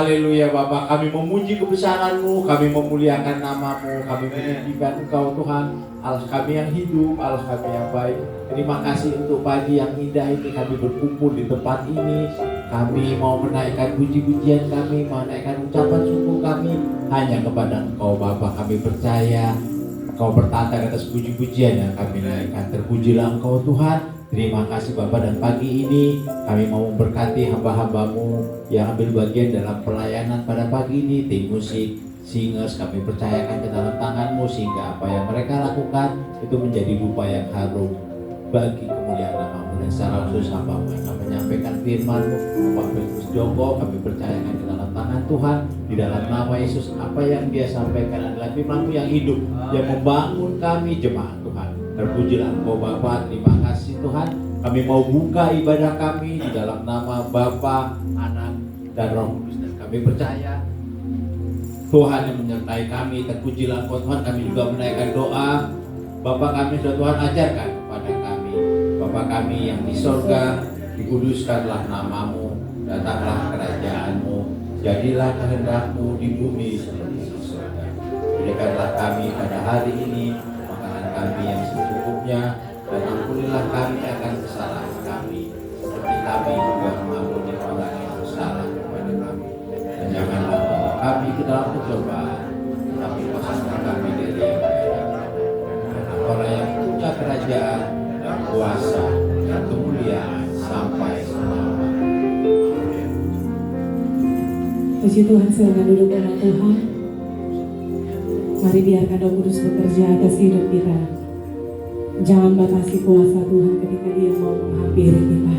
Haleluya Bapa, kami memuji kebesaran-Mu, kami memuliakan nama-Mu, kami meninggikan Engkau Tuhan, Allah kami yang hidup, Allah kami yang baik. Terima kasih untuk pagi yang indah ini kami berkumpul di tempat ini. Kami mau menaikkan puji-pujian kami, menaikkan ucapan syukur kami hanya kepada Engkau Bapa. Kami percaya Engkau bertata atas puji-pujian yang kami naikkan. Terpujilah Engkau Tuhan. Terima kasih Bapak, dan pagi ini kami mau memberkati hamba-hamba-Mu yang ambil bagian dalam pelayanan pada pagi ini. Tim musik, singers kami percayakan ke dalam tangan-Mu, sehingga apa yang mereka lakukan itu menjadi rupa yang harum bagi kemuliaan nama-Mu. Dan secara khusus hamba-Mu yang akan menyampaikan firman-Mu, Pak Petrus Joko, kami percayakan ke dalam tangan Tuhan. Di dalam nama Yesus, apa yang Dia sampaikan adalah firman-Mu yang hidup, yang membangun kami jemaat Tuhan. Terpujilah Engkau Bapa, terima kasih Tuhan. Kami mau buka ibadah kami di dalam nama Bapa, Anak, dan Roh Kudus. Dan kami percaya Tuhan yang menyertai kami. Terpujilah Engkau Tuhan. Kami juga menaikkan doa. Bapa kami sudah Tuhan ajarkan kepada kami. Bapa kami yang di sorga, dikuduskanlah nama-Mu, datanglah kerajaan-Mu, jadilah kehendak-Mu di bumi seperti di sorga. Berikanlah kami pada hari ini makanan kami yang secukupnya, dan ampunilah kami akan kesalahan kami, seperti kami juga mengampuni orang yang bersalah kepada kami. Dan janganlah membawa kami ke dalam pencobaan, tapi lepaskanlah kami dari yang jahat. Karena orang yang punya kerajaan dan kuasa dan kemuliaan sampai selama. Puji Tuhan, silakan duduk anak Tuhan. Mari biarkan Roh Kudus bekerja atas hidup kita. Jangan batasi kuasa Tuhan ketika Dia mau menghampiri kita.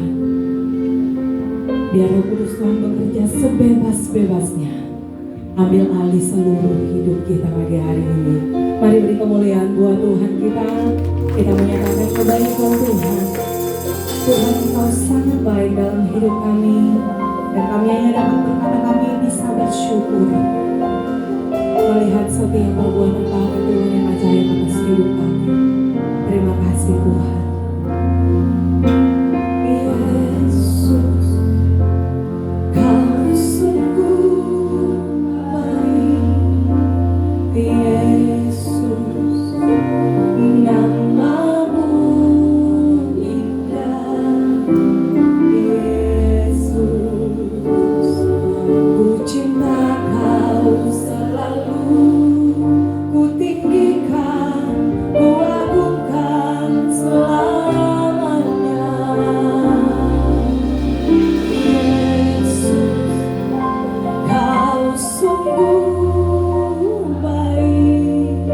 Biar Roh Kudus Tuhan bekerja sebebas-bebasnya. Ambil alih seluruh hidup kita pagi hari ini. Mari beri kemuliaan buat Tuhan kita. Kita menyatakan kebaikan Tuhan. Tuhan, Engkau sangat baik dalam hidup kami. Dan kami hanya dapat berkata kami bisa bersyukur melihat setiap perbuatan Engkau Tuhan yang ajaib atas hidup kami. Terima kasih Tuhan. Yesus, Kau sungguh baik. Yesus, nama-Mu indah. Yesus, ku cinta Kau selalu. Ku tinggikan, ku agungkan selamanya. Yesus, Kau sungguh baik.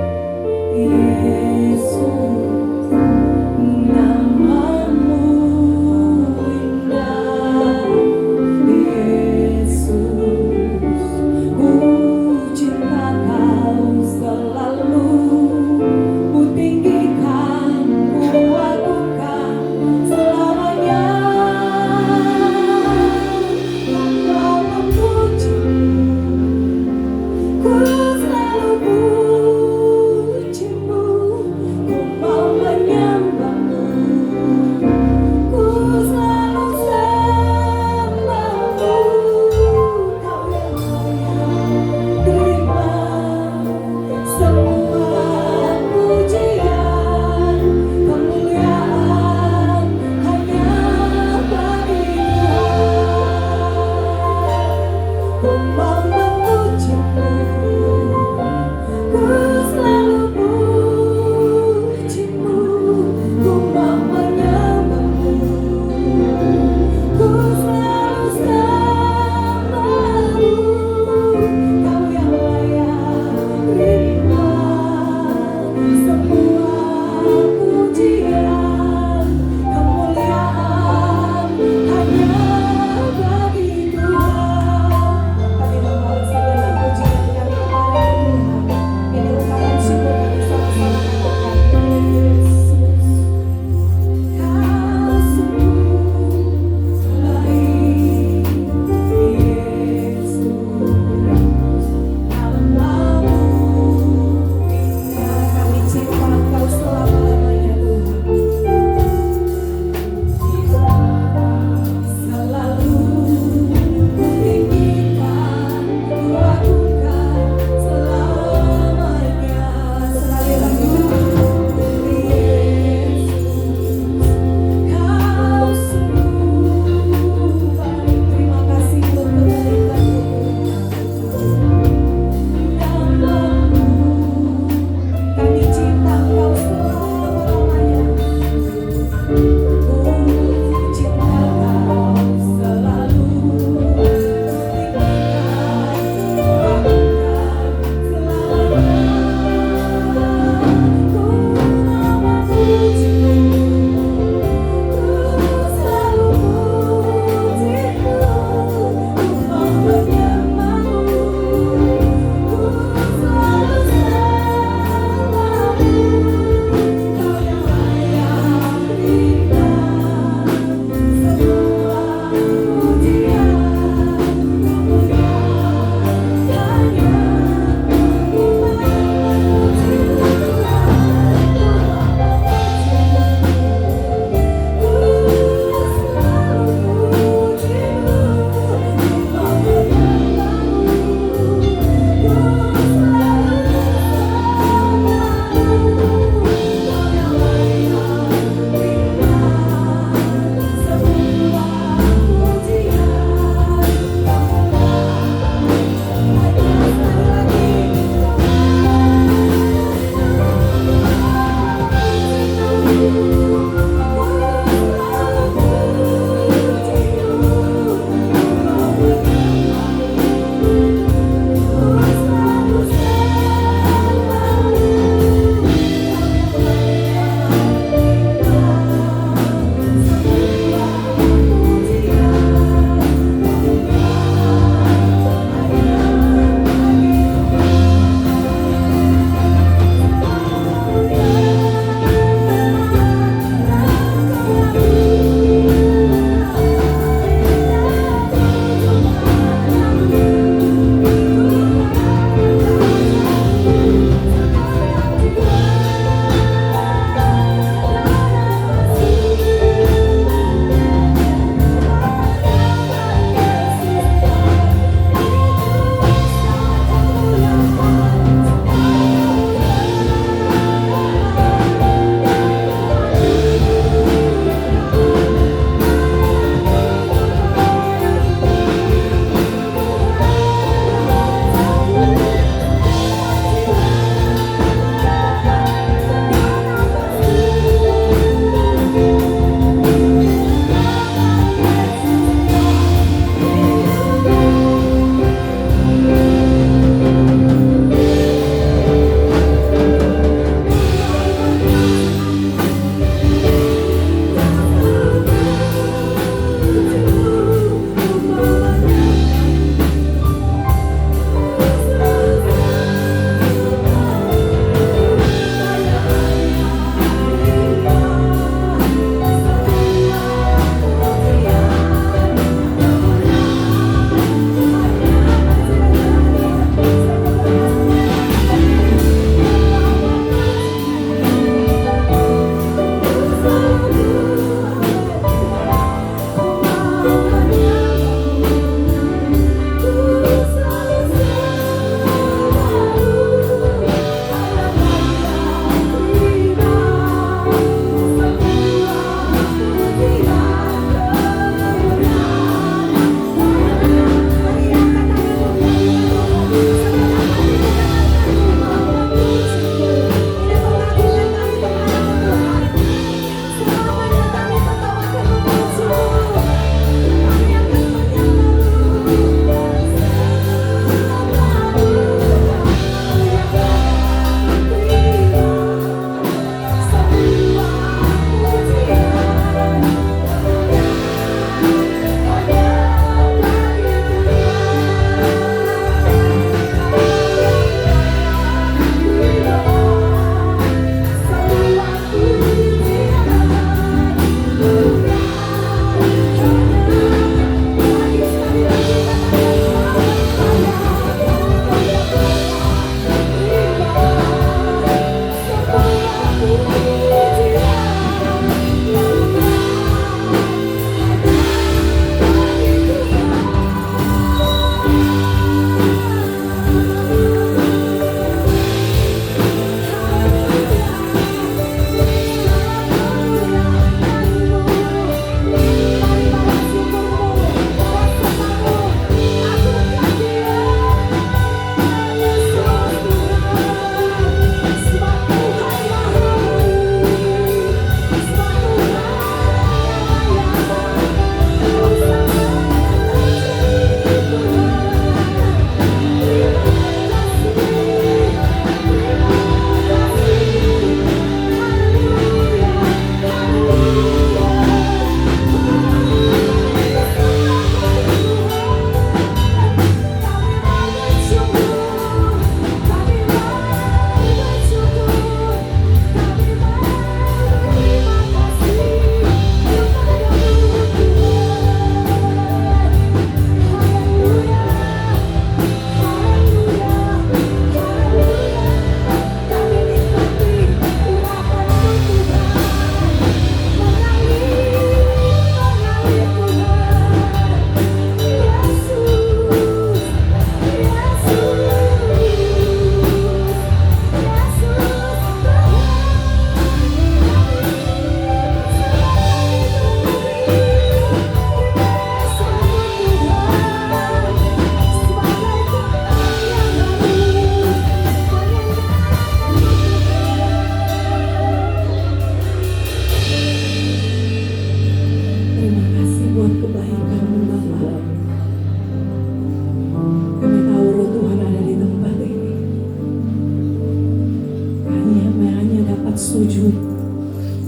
tempat sujud.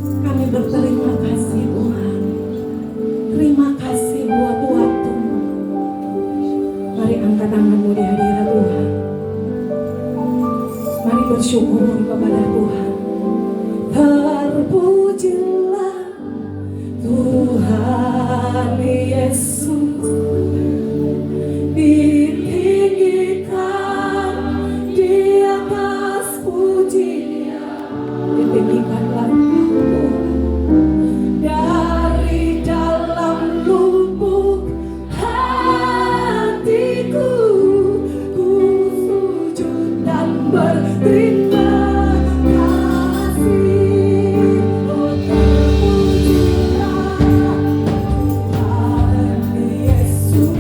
Kami berterima kasih Tuhan. Terima kasih buat waktu-Mu. Mari angkat tanganmu di hadirat Tuhan. Mari bersyukur kepada Tuhan. Terpujilah Tuhan Yesus, ditinggikan di atas pujian, ditinggikanlah Tuhan dari dalam lubuk hatiku, ku sujud dan berterima kasih. Oh, terpujilah Tuhan Yesus,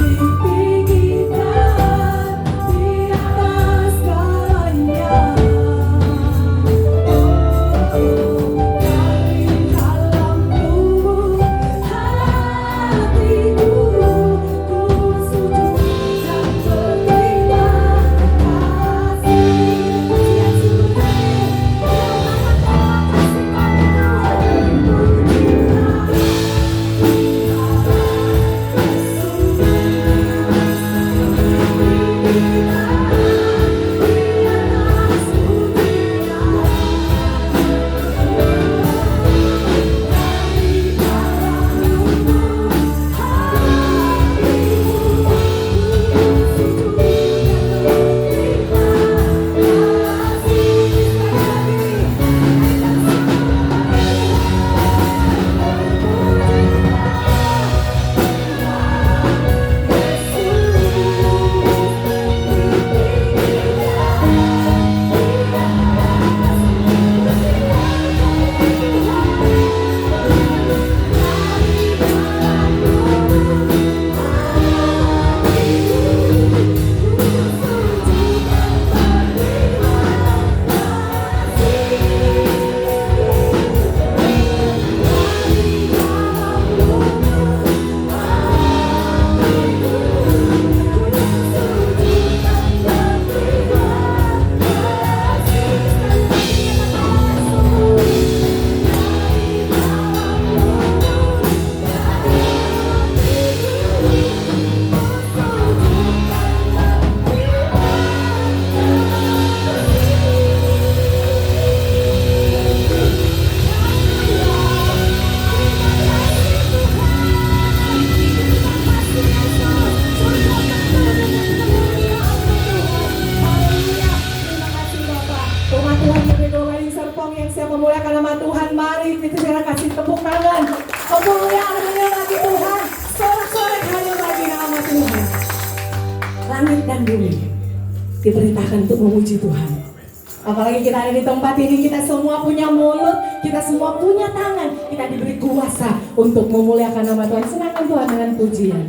ditinggikan di atas segalanya. Dari dalam lubuk hatiku, ku sujud dan berterima kasih. Pujian memuliakan nama Tuhan. Mari kita kasih tepuk tangan. Kemuliaan hanya bagi Tuhan. Sorak-sorak hanya bagi nama Tuhan. Langit dan bumi diperintahkan untuk memuji Tuhan. Apalagi kita ada di tempat ini, kita semua punya mulut, kita semua punya tangan, kita diberi kuasa untuk memuliakan nama Tuhan. Senangkan Tuhan dengan pujian.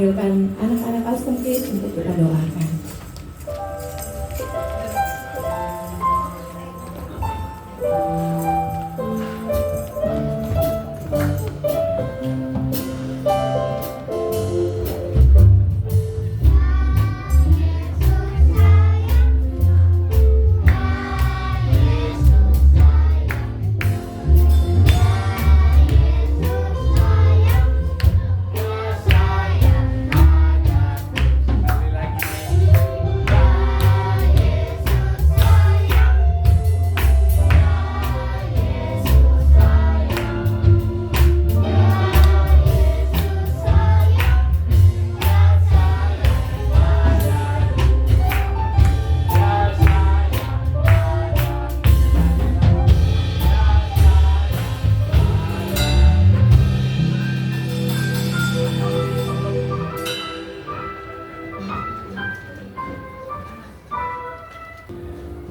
panggilkan anak-anak Awesome Kids untuk kita doakan.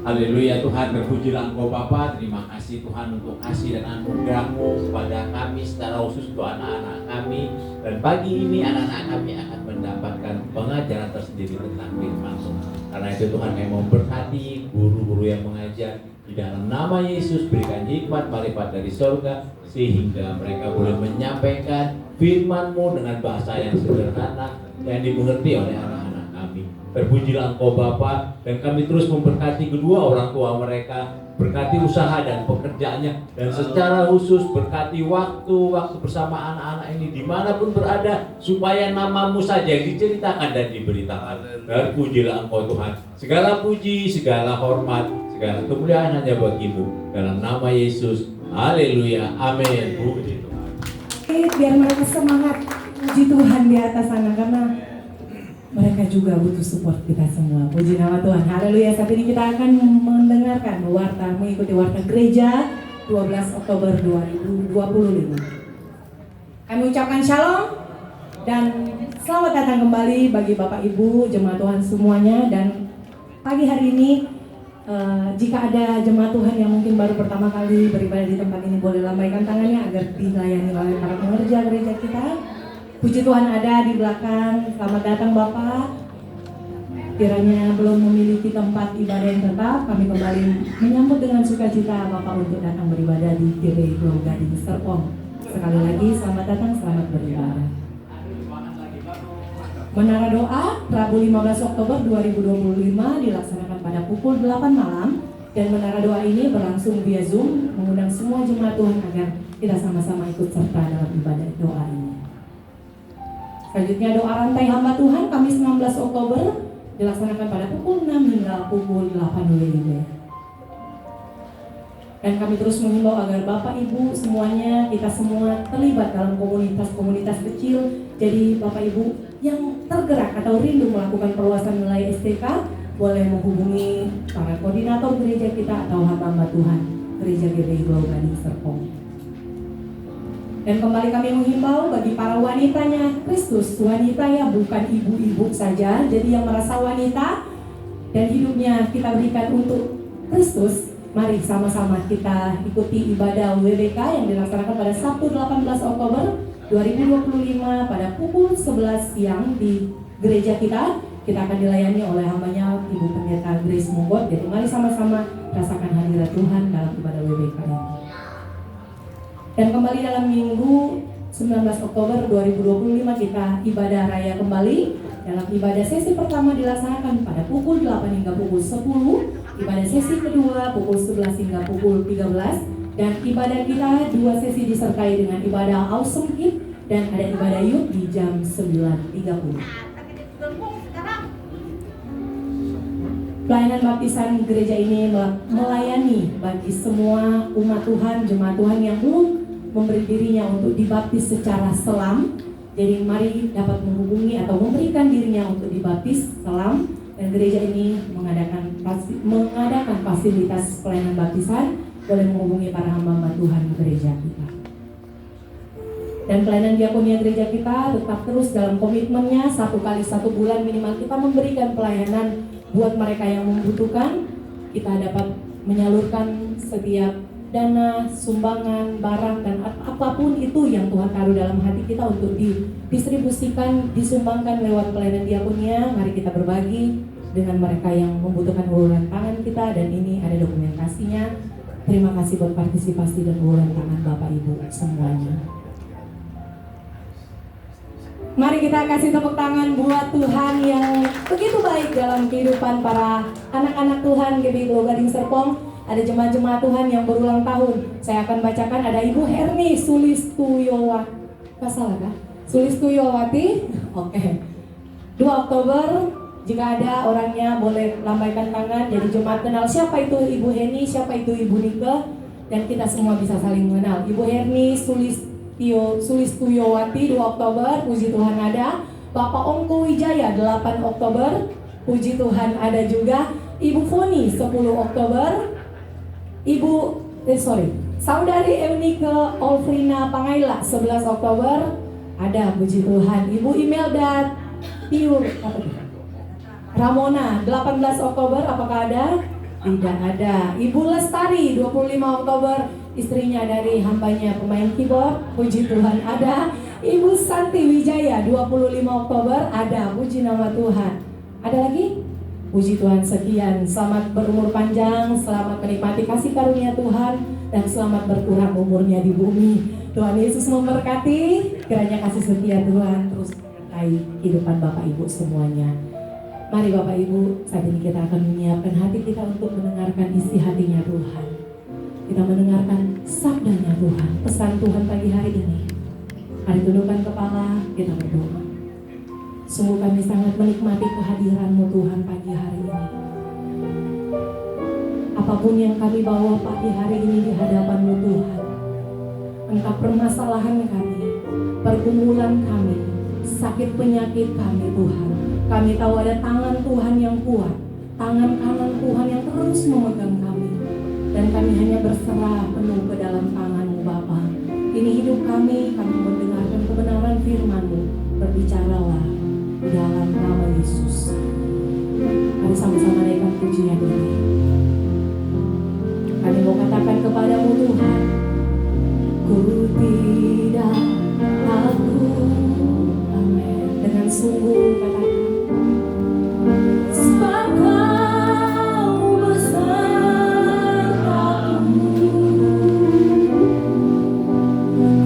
Haleluya Tuhan, terpujilah Engkau Bapa. Terima kasih Tuhan untuk kasih dan anugerah-Mu kepada kami secara khusus untuk anak-anak kami. Dan pagi ini anak-anak kami akan mendapatkan pengajaran tersendiri tentang firman-Mu. Karena itu Tuhan kami memberkati guru-guru yang mengajar. Di dalam nama Yesus berikan hikmat marifat dari sorga, sehingga mereka boleh menyampaikan firman-Mu dengan bahasa yang sederhana yang dimengerti oleh anak-anak kami. Terpujilah Engkau Bapa, dan kami terus memberkati kedua orang tua mereka, berkati usaha dan pekerjaannya, dan secara khusus berkati waktu bersama anak-anak ini dimanapun berada, supaya nama-Mu saja yang diceritakan dan diberitakan. Terpujilah Engkau Tuhan, segala puji, segala hormat, segala kemuliaan hanya bagi-Mu, dalam nama Yesus. Haleluya, amin. Puji Tuhan. Biar mereka semangat, puji Tuhan di atas sana, karena mereka juga butuh support kita semua. Puji nama Tuhan. Haleluya. Saat ini kita akan mendengarkan mengikuti warta gereja 12 Oktober 2025. Kami ucapkan shalom dan selamat datang kembali bagi Bapak Ibu jemaat Tuhan semuanya. Dan pagi hari ini jika ada jemaat Tuhan yang mungkin baru pertama kali beribadah di tempat ini, boleh lambaikan tangannya agar dilayani oleh para pengerja gereja kita. Puji Tuhan ada di belakang. Selamat datang Bapak. Kiranya belum memiliki tempat ibadah yang tetap, kami kembali menyambut dengan sukacita Bapak untuk datang beribadah di GBI Glow Gading Serpong. Sekali lagi selamat datang, selamat beribadah. Menara doa Rabu 15 Oktober 2025 dilaksanakan pada pukul 8 malam, dan menara doa ini berlangsung via Zoom, mengundang semua jemaat Tuhan agar kita sama-sama ikut serta dalam ibadah doa ini. Selanjutnya doa rantai hamba Tuhan Kamis 16 Oktober dilaksanakan pada pukul 6 hingga pukul 8 WIB. Dan kami terus mengimbau agar Bapak Ibu semuanya, kita semua terlibat dalam komunitas-komunitas kecil. Jadi Bapak Ibu yang tergerak atau rindu melakukan perluasan wilayah STK, boleh menghubungi para koordinator gereja kita atau hamba-hamba Tuhan Gereja GBI Glow Gading Serpong. Dan kembali kami menghimbau bagi para wanitanya Kristus, wanita ya, bukan ibu-ibu saja. Jadi yang merasa wanita dan hidupnya kita berikan untuk Kristus, mari sama-sama kita ikuti ibadah WBK yang dilaksanakan pada Sabtu 18 Oktober 2025 pada pukul 11 siang di gereja kita. Kita akan dilayani oleh hambanya Ibu Pendeta Grace Munggot. Jadi mari sama-sama rasakan hadirat Tuhan dalam ibadah WBK ini. Dan kembali dalam minggu 19 Oktober 2025 kita ibadah raya kembali. Dalam ibadah sesi pertama dilaksanakan pada pukul 8 hingga pukul 10. Ibadah sesi kedua pukul 11 hingga pukul 13. Dan ibadah kita 2 sesi disertai dengan ibadah Awesome Kids dan ada ibadah Youth di jam 9.30. Pelayanan baptisan gereja ini melayani bagi semua umat Tuhan, jemaat Tuhan yang belum memberi dirinya untuk dibaptis secara selam. Jadi mari dapat menghubungi atau memberikan dirinya untuk dibaptis selam. Dan gereja ini mengadakan fasilitas pelayanan baptisan. Boleh menghubungi para hamba Tuhan gereja kita. Dan pelayanan diakonia gereja kita tetap terus dalam komitmennya 1 kali 1 bulan minimal kita memberikan pelayanan buat mereka yang membutuhkan. Kita dapat menyalurkan setiap dana, sumbangan, barang, dan apapun itu yang Tuhan taruh dalam hati kita untuk didistribusikan, disumbangkan lewat pelayanan diakonia. Mari kita berbagi dengan mereka yang membutuhkan uluran tangan kita, dan ini ada dokumentasinya. Terima kasih buat partisipasi dan uluran tangan Bapak Ibu semuanya. Mari kita kasih tepuk tangan buat Tuhan yang begitu baik dalam kehidupan para anak-anak Tuhan GBI Glow Gading Serpong. Ada jemaat-jemaat Tuhan yang berulang tahun. Saya akan bacakan, ada Ibu Herni Sulistuyowati. Gak salah kah? Sulistuyowati. Oke. 2 Oktober, jika ada orangnya boleh lambaikan tangan. Jadi jemaat kenal siapa itu Ibu Herni, siapa itu Ibu Nike, dan kita semua bisa saling mengenal. Ibu Herni Sulistuyowati 2 Oktober, puji Tuhan ada. Bapak Ongko Wijaya 8 Oktober, puji Tuhan ada juga. Ibu Foni 10 Oktober. Saudari Eunike Olfrina Pangaila 11 Oktober, ada, puji Tuhan. Ibu Imelda Tiur Ramona 18 Oktober, apakah ada? Tidak ada. Ibu Lestari 25 Oktober, istrinya dari hambanya pemain keyboard, puji Tuhan ada. Ibu Santi Wijaya 25 Oktober, ada, puji nama Tuhan. Ada lagi? Puji Tuhan, sekian. Selamat berumur panjang, selamat menikmati kasih karunia Tuhan, dan selamat berkurang umurnya di bumi. Tuhan Yesus memberkati, kiranya kasih setia Tuhan terus menyertai kehidupan Bapak Ibu semuanya. Mari Bapak Ibu, saat ini kita akan menyiapkan hati kita untuk mendengarkan isi hatinya Tuhan. Kita mendengarkan sabdanya Tuhan, pesan Tuhan pagi hari ini. Mari tundukkan kepala, kita berdoa. Sungguh kami sangat menikmati kehadiran-Mu Tuhan pagi hari ini. Apapun yang kami bawa pagi hari ini di hadapan-Mu Tuhan, entah permasalahan kami, pergumulan kami, sakit penyakit kami Tuhan, kami tahu ada tangan Tuhan yang kuat, tangan kanan Tuhan yang terus memegang kami, dan kami hanya berserah penuh ke dalam tangan-Mu Bapa. Ini hidup kami mendengarkan kebenaran firman-Mu. Berbicaralah di dalam nama Yesus. Mari sama-sama naikkan pujian ini. Kami mau katakan kepadamu Tuhan, ku tidak takut. Amin. Dengan sungguh katakan, sebab Kau besertaku.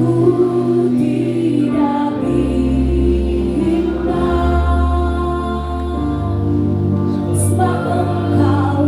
Ku tidak bimbang, sebab Engkau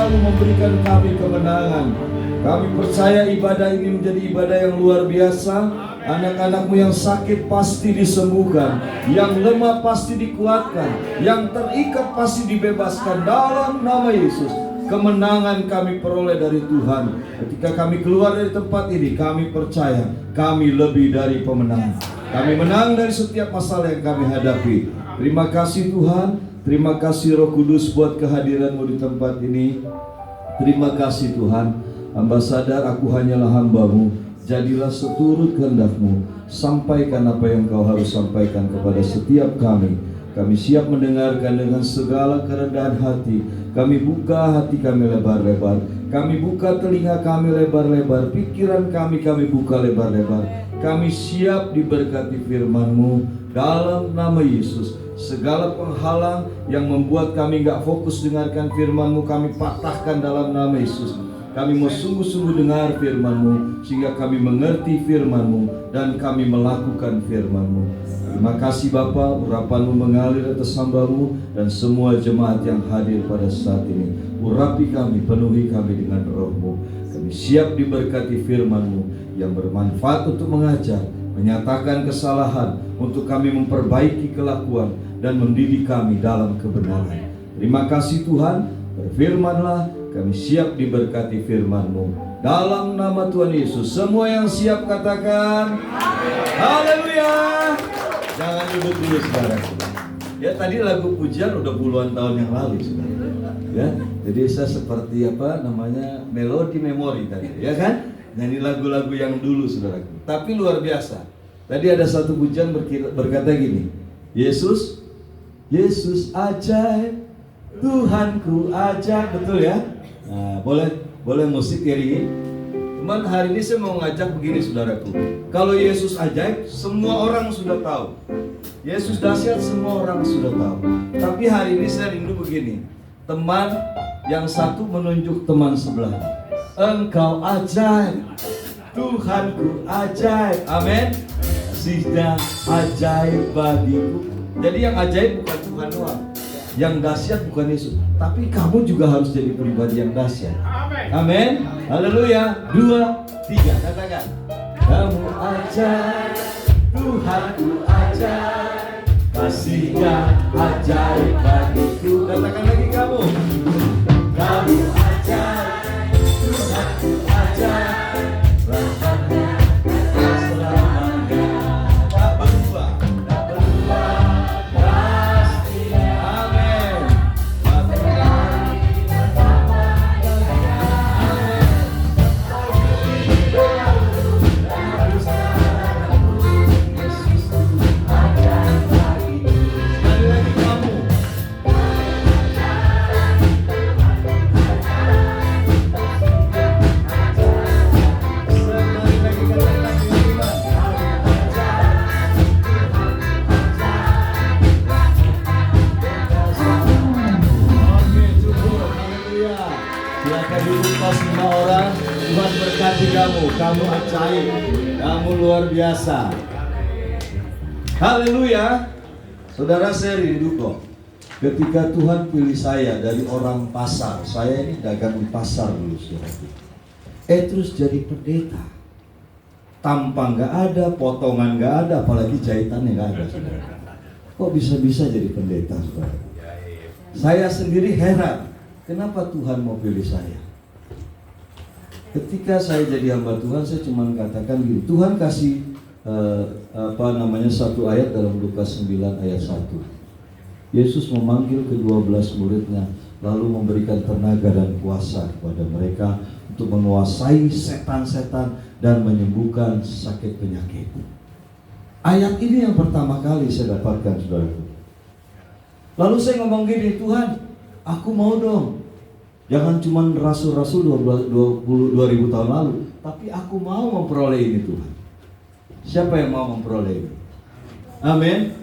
kuasamu memberikan kami kemenangan. Kami percaya ibadah ini menjadi ibadah yang luar biasa. Anak-anakmu yang sakit pasti disembuhkan, yang lemah pasti dikuatkan, yang terikat pasti dibebaskan dalam nama Yesus. Kemenangan kami peroleh dari Tuhan. Ketika kami keluar dari tempat ini, kami percaya kami lebih dari pemenang. Kami menang dari setiap masalah yang kami hadapi. Terima kasih Tuhan. Terima kasih Roh Kudus buat kehadiran-Mu di tempat ini. Terima kasih Tuhan. Hamba sadar aku hanyalah hamba-Mu. Jadilah seturut kehendak-Mu. Sampaikan apa yang Kau harus sampaikan kepada setiap kami. Kami siap mendengarkan dengan segala kerendahan hati. Kami buka hati kami lebar-lebar. Kami buka telinga kami lebar-lebar. Pikiran kami buka lebar-lebar. Kami siap diberkati firman-Mu dalam nama Yesus. Segala penghalang yang membuat kami gak fokus dengarkan firman-Mu, kami patahkan dalam nama Yesus. Kami mau sungguh-sungguh dengar firman-Mu, sehingga kami mengerti firman-Mu dan kami melakukan firman-Mu. Terima kasih Bapa, urapan-Mu mengalir atas hamba-Mu dan semua jemaat yang hadir pada saat ini. Urapi kami, penuhi kami dengan Roh-Mu. Kami siap diberkati firman-Mu yang bermanfaat untuk mengajar, menyatakan kesalahan, untuk kami memperbaiki kelakuan dan mendidik kami dalam kebenaran. Terima kasih Tuhan, berfirman-Lah. Kami siap diberkati firman-Mu dalam nama Tuhan Yesus. Semua yang siap katakan haleluya. Jangan duduk dulu saudara. Ya, tadi lagu pujian udah puluhan tahun yang lalu saudara. Ya, jadi saya seperti melodi memori tadi, ya kan? Nyanyi lagu-lagu yang dulu saudaraku. Tapi luar biasa. Tadi ada satu pujian berkata gini, Yesus ajaib, Tuhanku ajaib, betul ya? Nah, boleh musik iringi. Cuman hari ini saya mau ngajak begini saudaraku. Kalau Yesus ajaib, semua orang sudah tahu. Yesus dahsyat, semua orang sudah tahu. Tapi hari ini saya rindu begini. Teman yang satu menunjuk teman sebelah. Engkau ajaib, Tuhanku ajaib. Amin. Kasihnya ajaib bagiku. Jadi yang ajaib bukan Tuhan doang, yang dahsyat bukan Yesus, tapi kamu juga harus jadi pribadi yang dahsyat. Amin. Haleluya. 2, 3, katakan. Kamu ajaib, Tuhanku ajaib, kasihnya ajaib bagiku. Katakan lagi kamu. Kamu ajaib, Tuhanku ajaib, rahmatnya selamanya. Tak berubah, tak berubah. Kamu ajaib, kamu luar biasa. Haleluya. Saudara, saya rindu kok ketika Tuhan pilih saya dari orang pasar. Saya ini dagang di pasar dulu saudara. Terus jadi pendeta. Tampang gak ada, potongan gak ada, apalagi jahitannya gak ada saudara. Kok bisa-bisa jadi pendeta saudara? Saya sendiri heran, kenapa Tuhan mau pilih saya? Ketika saya jadi hamba Tuhan, saya cuma katakan gini, Tuhan kasih satu ayat dalam Lukas 9 ayat 1. Yesus memanggil ke-12 muridnya, lalu memberikan tenaga dan kuasa kepada mereka untuk menguasai setan-setan dan menyembuhkan sakit penyakit. Ayat ini yang pertama kali saya dapatkan saudaraku. Lalu saya ngomong gini, Tuhan, aku mau dong. Jangan cuma rasul-rasul 2000 tahun lalu, tapi aku mau memperoleh ini Tuhan. Siapa yang mau memperoleh ini? Amin.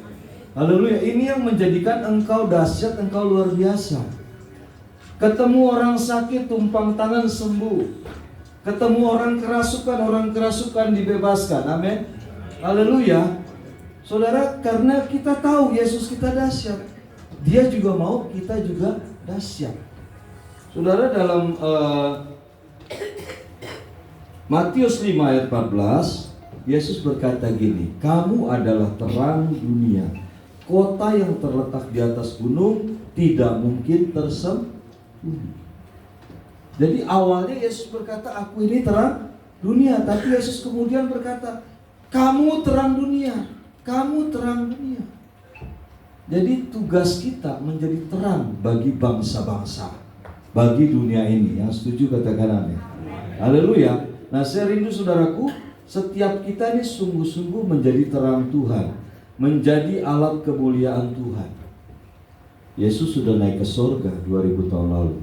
Haleluya. Ini yang menjadikan engkau dahsyat, engkau luar biasa. Ketemu orang sakit, tumpang tangan sembuh. Ketemu orang kerasukan dibebaskan. Amin. Haleluya. Saudara, karena kita tahu Yesus kita dahsyat, Dia juga mau kita juga dahsyat. Saudara, dalam Matius 5 ayat 14, Yesus berkata gini, kamu adalah terang dunia. Kota yang terletak di atas gunung tidak mungkin tersembunyi. Jadi awalnya Yesus berkata, aku ini terang dunia. Tapi Yesus kemudian berkata, kamu terang dunia. Kamu terang dunia. Jadi tugas kita menjadi terang bagi bangsa-bangsa, bagi dunia ini. Yang setuju katakan amin. Haleluya. Nah, saya rindu saudaraku, setiap kita ini sungguh-sungguh menjadi terang Tuhan, menjadi alat kemuliaan Tuhan. Yesus sudah naik ke sorga 2000 tahun lalu.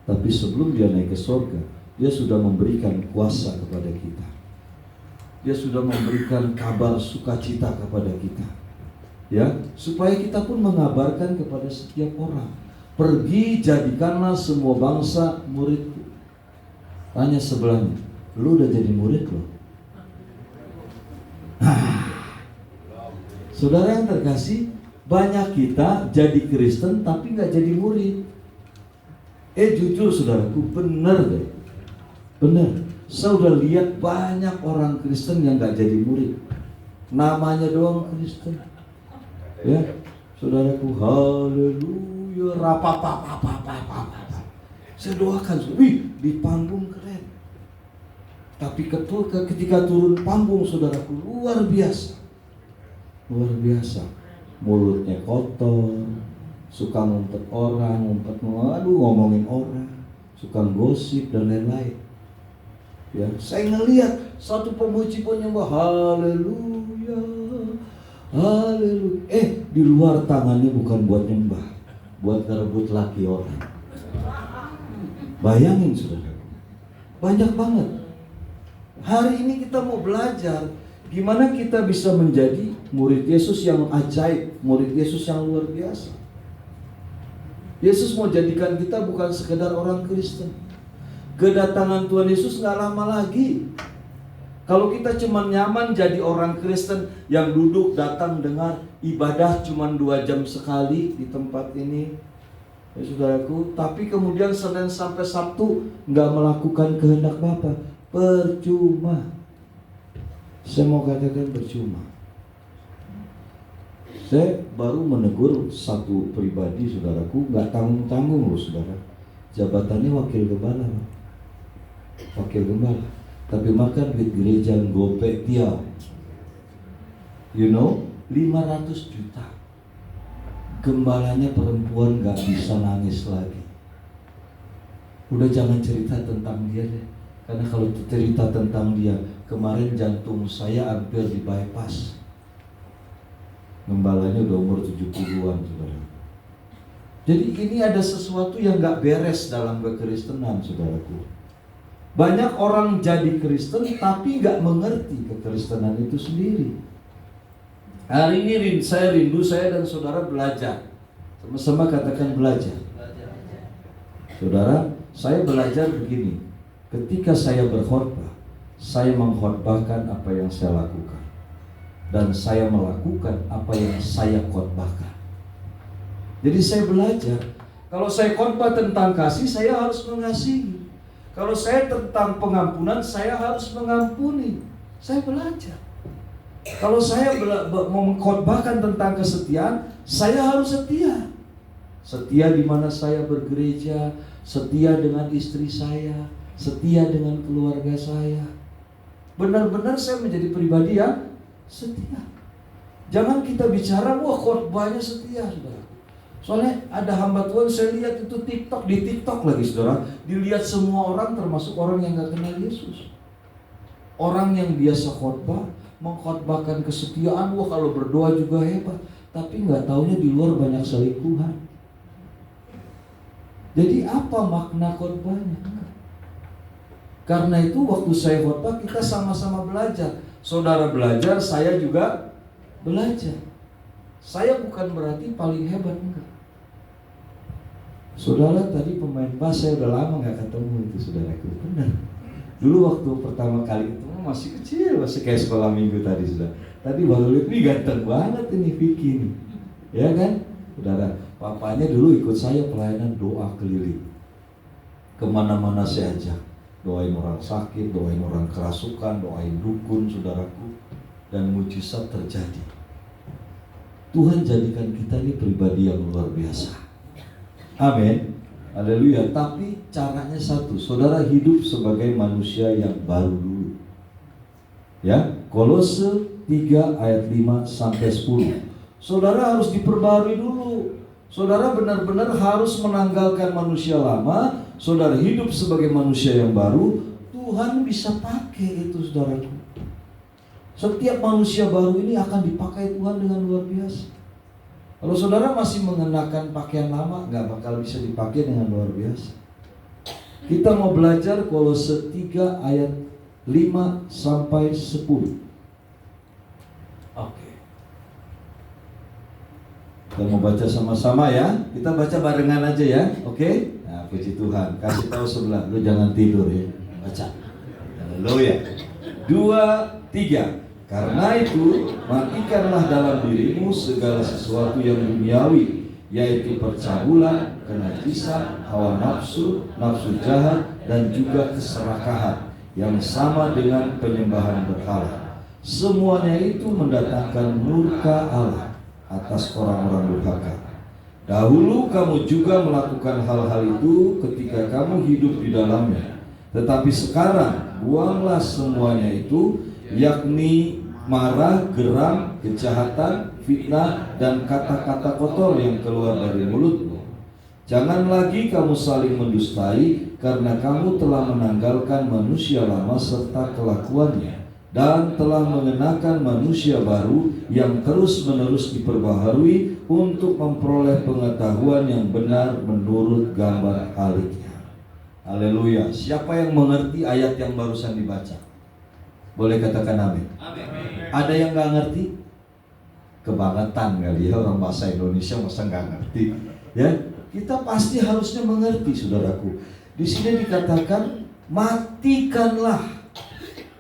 Tapi sebelum dia naik ke sorga, dia sudah memberikan kuasa kepada kita. Dia sudah memberikan kabar sukacita kepada kita. Ya, supaya kita pun mengabarkan kepada setiap orang. Pergi jadikanlah semua bangsa muridku. Tanya sebelahnya, lu udah jadi murid lo? Saudara yang terkasih, banyak kita jadi Kristen tapi nggak jadi murid. Jujur saudaraku, benar deh, benar. Saya udah lihat banyak orang Kristen yang nggak jadi murid, namanya doang Kristen. Ya, saudaraku, haleluya, rapapapapapapap. Saya doakan, wih, di panggung keren. Tapi ketika turun panggung, saudaraku, luar biasa. Luar biasa. Mulutnya kotor, suka ngumpet orang, ngomongin orang, suka gosip dan lain-lain. Ya, saya ngelihat satu pemuji pun nyembah haleluya, haleluya. Di luar tangannya bukan buat nyembah, buat ngerebut laki orang. Bayangin saudara, banyak banget. Hari ini kita mau belajar gimana kita bisa menjadi murid Yesus yang ajaib, murid Yesus yang luar biasa. Yesus mau jadikan kita bukan sekedar orang Kristen. Kedatangan Tuhan Yesus gak lama lagi. Kalau kita cuma nyaman jadi orang Kristen yang duduk, datang, dengar, ibadah cuma 2 jam sekali di tempat ini, ya saudaraku, tapi kemudian Senin sampai Sabtu gak melakukan kehendak Bapa, percuma. Saya mau katakan percuma. Saya baru menegur satu pribadi saudaraku, gak tanggung-tanggung loh saudara. Jabatannya wakil gembala, wakil gembala. Tapi makan duit gereja gopek dia. You know, 500 juta. Gembalanya perempuan gak bisa nangis lagi. Udah jangan cerita tentang dia deh. Karena kalau cerita tentang dia, kemarin jantung saya hampir di bypass. Gembalanya udah umur 70-an saudara. Jadi ini ada sesuatu yang gak beres dalam kekristenan saudaraku. Banyak orang jadi Kristen tapi gak mengerti kekristenan itu sendiri. Hari ini saya rindu saya dan saudara belajar. Sama-sama katakan belajar. Saudara, saya belajar begini. Ketika saya berkhotbah, saya mengkhotbahkan apa yang saya lakukan. Dan saya melakukan apa yang saya khotbahkan. Jadi saya belajar. Kalau saya khotbah tentang kasih, saya harus mengasihi. Kalau saya tentang pengampunan, saya harus mengampuni. Saya belajar. Kalau saya mengkhotbahkan tentang kesetiaan, saya harus setia. Setia di mana saya bergereja, setia dengan istri saya, setia dengan keluarga saya. Benar-benar saya menjadi pribadi yang setia. Jangan kita bicara, wah khotbahnya setia, saudara. Soalnya ada hamba Tuhan, saya lihat itu di TikTok lagi, saudara. Dilihat semua orang, termasuk orang yang gak kenal Yesus. Orang yang biasa khotbah, mengkhotbahkan kesetiaan, wah kalau berdoa juga hebat. Tapi gak taunya di luar banyak selingkuhan. Jadi apa makna khotbahnya? Karena itu waktu saya khotbah, kita sama-sama belajar. Saudara belajar, saya juga belajar. Saya bukan berarti paling hebat, enggak. Saudara tadi pemain bass, saya udah lama gak ketemu itu saudaraku. Benar. Dulu waktu pertama kali ketemu masih kecil, masih kayak sekolah minggu tadi saudara. Tadi baru lihat, nih ganteng banget ini Vicky nih. Ya kan? Saudara, papanya dulu ikut saya pelayanan doa keliling. Kemana-mana saya ajak. Doain orang sakit, doain orang kerasukan, doain dukun, saudaraku. Dan mujizat terjadi. Tuhan jadikan kita ini pribadi yang luar biasa. Amin. Haleluya. Tapi caranya satu, saudara hidup sebagai manusia yang baru dulu. Ya, Kolose 3 ayat 5 sampai 10. Saudara harus diperbarui dulu. Saudara benar-benar harus menanggalkan manusia lama. Saudara hidup sebagai manusia yang baru. Tuhan bisa pakai itu, saudaraku. Setiap manusia baru ini akan dipakai Tuhan dengan luar biasa. Kalau saudara masih mengenakan pakaian lama, nggak bakal bisa dipakai dengan luar biasa. Kita mau belajar Kolose 3 ayat 5 sampai 10. Oke. Kita mau baca sama-sama ya. Kita baca barengan aja ya. Oke? Nah, puji Tuhan. Kasih tahu sebelah, lu jangan tidur ya. Baca. Haleluya. 2, 3. Karena itu, matikanlah dalam dirimu segala sesuatu yang duniawi, yaitu percabulan, kenajisan, hawa nafsu, nafsu jahat, dan juga keserakahan, yang sama dengan penyembahan berhala. Semuanya itu mendatangkan murka Allah atas orang-orang durhaka. Dahulu kamu juga melakukan hal-hal itu ketika kamu hidup di dalamnya. Tetapi sekarang, buanglah semuanya itu, yakni marah, geram, kejahatan, fitnah, dan kata-kata kotor yang keluar dari mulutmu. Jangan lagi kamu saling mendustai, karena kamu telah menanggalkan manusia lama serta kelakuannya, dan telah mengenakan manusia baru yang terus-menerus diperbaharui untuk memperoleh pengetahuan yang benar menurut gambar haliknya. Haleluya. Siapa yang mengerti ayat yang barusan dibaca? Boleh katakan amin. Ada yang gak ngerti? Kebangetan kali ya, orang bahasa Indonesia masa gak ngerti. Ya, kita pasti harusnya mengerti, saudaraku. Di sini dikatakan matikanlah.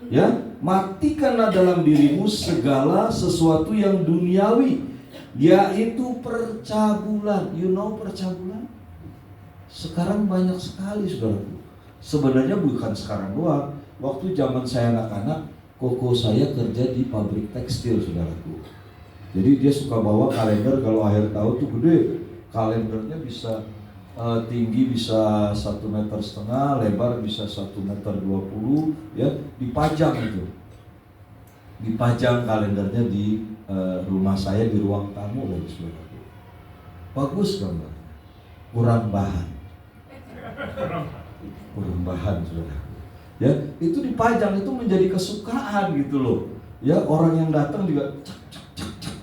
Ya, matikanlah dalam dirimu segala sesuatu yang duniawi, yaitu percabulan. You know percabulan? Sekarang banyak sekali, saudaraku. Sebenarnya bukan sekarang doang. Waktu zaman saya anak-anak, koko saya kerja di pabrik tekstil, saudaraku. Jadi dia suka bawa kalender kalau akhir tahun tuh gede. Kalendernya bisa tinggi bisa 1,5 meter, lebar bisa 1,20 meter, ya, dipajang itu. Dipajang kalendernya di rumah saya di ruang tamu lagi, saudaraku. Bagus gambar. Kurang bahan. Kurang bahan, saudaraku. Ya, itu dipajang, itu menjadi kesukaan gitu loh. Ya, orang yang datang juga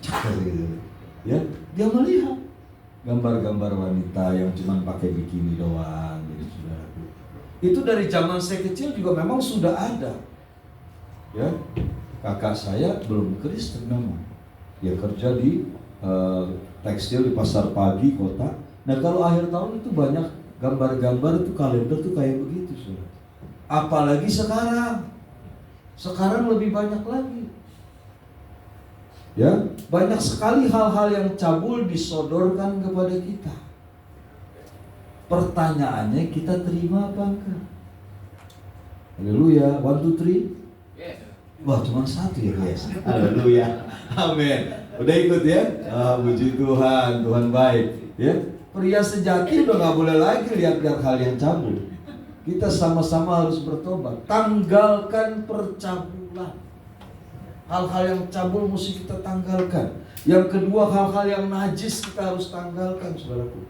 cak gitu. Ya, dia melihat gambar-gambar wanita yang cuma pakai bikini doang gitu, saudaraku. Itu dari zaman saya kecil juga memang sudah ada. Ya, kakak saya belum Kristen memang. Dia kerja di tekstil di pasar pagi kota. Nah, kalau akhir tahun itu banyak gambar-gambar itu kalender tuh kayak begitu, saudara. Apalagi sekarang lebih banyak lagi. Ya, banyak sekali hal-hal yang cabul disodorkan kepada kita. Pertanyaannya, kita terima apa enggak? Haleluya. 1, 2, 3. Wah, cuma 1 ya guys. Haleluya. Amin. Udah ikut ya? Puji Tuhan, Tuhan baik. Ya, pria sejati udah nggak boleh lagi lihat-lihat hal yang cabul. Kita sama-sama harus bertobat. Tanggalkan percabulan. Hal-hal yang cabul mesti kita tanggalkan. Yang kedua, hal-hal yang najis kita harus tanggalkan, saudaraku.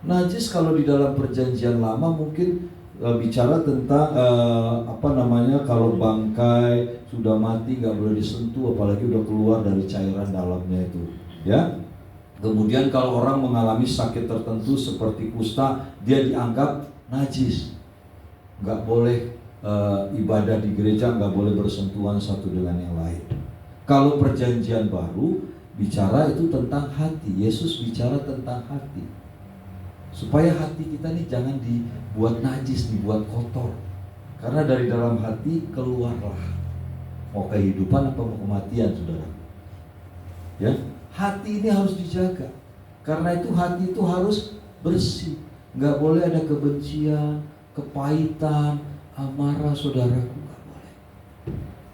Najis kalau di dalam perjanjian lama mungkin bicara tentang kalau bangkai sudah mati nggak boleh disentuh, apalagi udah keluar dari cairan dalamnya itu. Ya. Kemudian kalau orang mengalami sakit tertentu seperti kusta, dia dianggap najis. Nggak boleh ibadah di gereja, nggak boleh bersentuhan satu dengan yang lain. Kalau perjanjian baru bicara itu tentang hati. Yesus bicara tentang hati, supaya hati kita nih jangan dibuat najis, dibuat kotor. Karena dari dalam hati keluarlah mau kehidupan apa mau kematian, saudara. Ya, hati ini harus dijaga. Karena itu hati itu harus bersih. Nggak boleh ada kebencian, kepahitan, amarah, saudaraku, nggak boleh.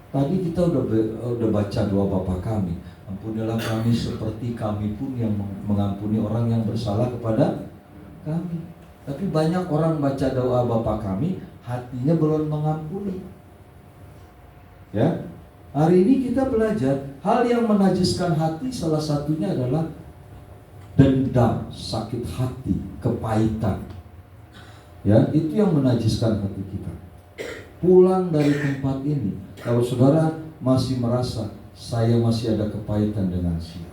Tadi kita udah baca doa Bapa kami. Ampunilah kami seperti kami pun yang mengampuni orang yang bersalah kepada kami. Tapi banyak orang baca doa Bapa kami, hatinya belum mengampuni. Ya, hari ini kita belajar hal yang menajiskan hati, salah satunya adalah dendam, sakit hati, kepahitan. Ya, itu yang menajiskan hati kita. Pulang dari tempat ini, kalau saudara masih merasa saya masih ada kepahitan dengan dia,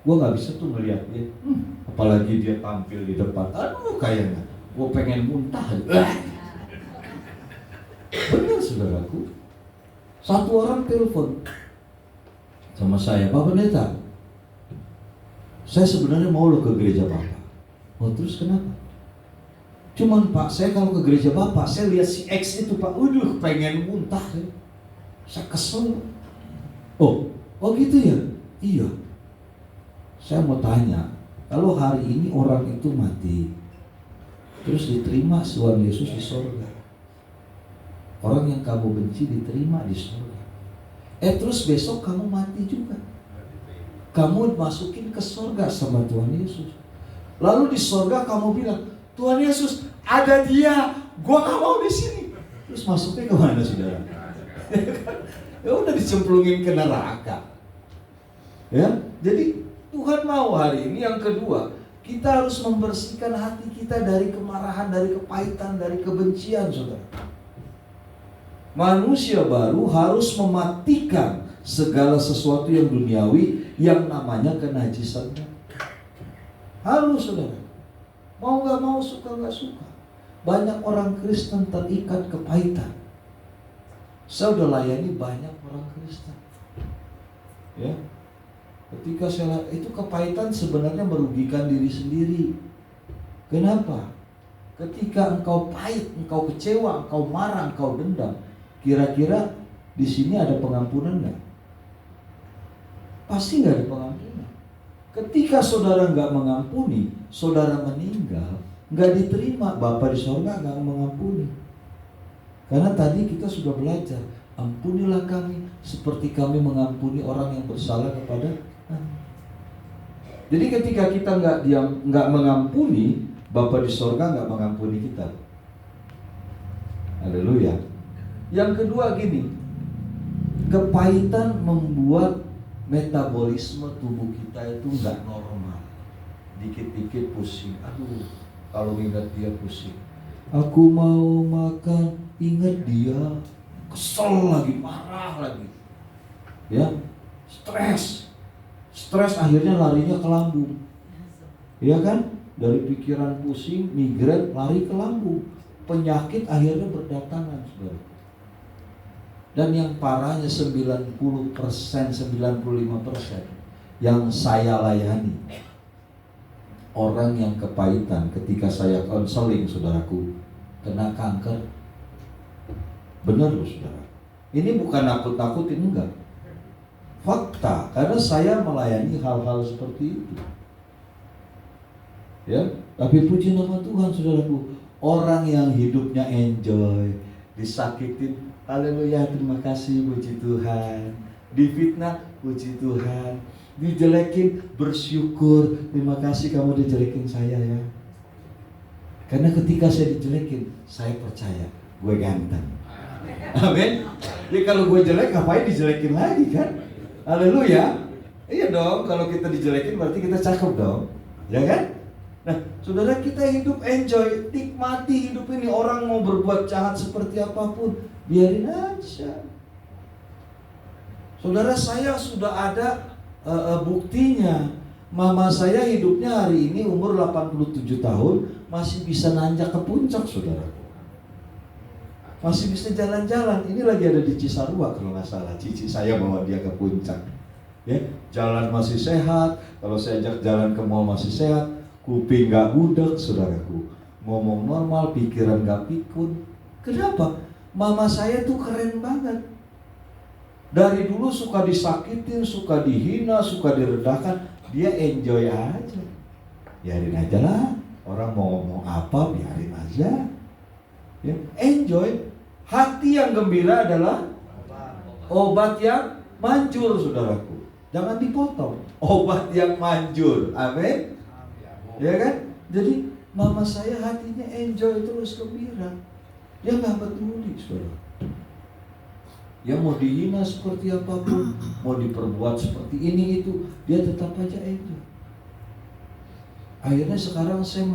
gue nggak bisa tuh melihat dia, apalagi dia tampil di depan, aduh kayaknya gue pengen muntah. Benar saudaraku, satu orang telepon sama saya, Pak Pendeta, saya sebenarnya mau lo ke gereja Bapak. Oh, terus kenapa? Cuman Pak, saya kalau ke gereja Bapak, saya lihat si X itu Pak, pengen muntah. Saya kesel. Oh gitu ya? Iya. Saya mau tanya, kalau hari ini orang itu mati, terus diterima Tuhan Yesus di surga, orang yang kamu benci diterima di surga. Terus besok kamu mati juga, kamu masukin ke surga sama Tuhan Yesus. Lalu di surga kamu bilang, Tuhan Yesus ada dia, gua nggak mau di sini. Terus masuknya ke mana saudara? Ya udah dicemplungin ke neraka. Ya, jadi Tuhan mau hari ini yang kedua, kita harus membersihkan hati kita dari kemarahan, dari kepahitan, dari kebencian, saudara. Manusia baru harus mematikan segala sesuatu yang duniawi yang namanya kenajisannya. Harus, saudara. Mau gak mau, suka gak suka. Banyak orang Kristen terikat kepahitan. Saya udah layani banyak orang Kristen. Ya, ketika saya itu kepahitan sebenarnya merugikan diri sendiri. Kenapa? Ketika engkau pahit, engkau kecewa, engkau marah, engkau dendam, kira-kira di sini ada pengampunan nggak? Pasti nggak ada pengampunan. Ketika saudara nggak mengampuni, saudara meninggal, nggak diterima, Bapa di sorga nggak mengampuni. Karena tadi kita sudah belajar, ampunilah kami seperti kami mengampuni orang yang bersalah kepada kami. Jadi ketika kita nggak mengampuni, Bapa di sorga nggak mengampuni kita. Haleluya. Yang kedua gini, kepahitan membuat metabolisme tubuh kita itu nggak normal. Dikit-dikit pusing. Aduh, kalau ingat dia pusing. Aku mau makan, ingat dia, kesel lagi, marah lagi. Ya, stres akhirnya larinya ke lambung. Iya kan? Dari pikiran pusing, migrain, lari ke lambung. Penyakit akhirnya berdatangan, saudara. Dan yang parahnya 90%, 95% yang saya layani, orang yang kepahitan ketika saya konseling, saudaraku, kena kanker. Benar loh saudara. Ini bukan nakut-nakutin, enggak. Fakta, karena saya melayani hal-hal seperti itu. Ya, tapi puji nama Tuhan saudaraku, orang yang hidupnya enjoy, disakitin, haleluya, terima kasih, puji Tuhan. Difitnah, puji Tuhan. Dijelekin, bersyukur, terima kasih kamu dijelekin saya ya. Karena ketika saya dijelekin, saya percaya gue ganteng. Amin. Ya kalau gue jelek, ngapain dijelekin lagi kan? Haleluya. Iya dong, kalau kita dijelekin berarti kita cakep dong, ya kan? Nah, saudara, kita hidup enjoy, nikmati hidup ini. Orang mau berbuat jahat seperti apapun, biarin aja. Saudara, saya sudah ada buktinya. Mama saya hidupnya hari ini umur 87 tahun, masih bisa nanjak ke puncak, saudara. Masih bisa jalan-jalan. Ini lagi ada di Cisarua kalau nggak salah. Cici saya bawa dia ke puncak. Ya, jalan masih sehat. Kalau saya ajak jalan ke mall masih sehat. Kuping nggak budek, saudaraku. Ngomong normal, pikiran nggak pikun. Kenapa? Mama saya tuh keren banget. Dari dulu suka disakitin, suka dihina, suka direndahkan, dia enjoy aja. Biarin aja lah. Orang mau ngomong apa, biarin aja. Ya, enjoy. Hati yang gembira adalah obat yang manjur, saudaraku. Jangan dipotong. Obat yang manjur. Amin. Ya kan? Jadi mama saya hatinya enjoy terus, gembira. Dia nggak peduli, saudara. Ya mau dihina seperti apapun, mau diperbuat seperti ini itu, dia tetap aja enjoy. Akhirnya sekarang saya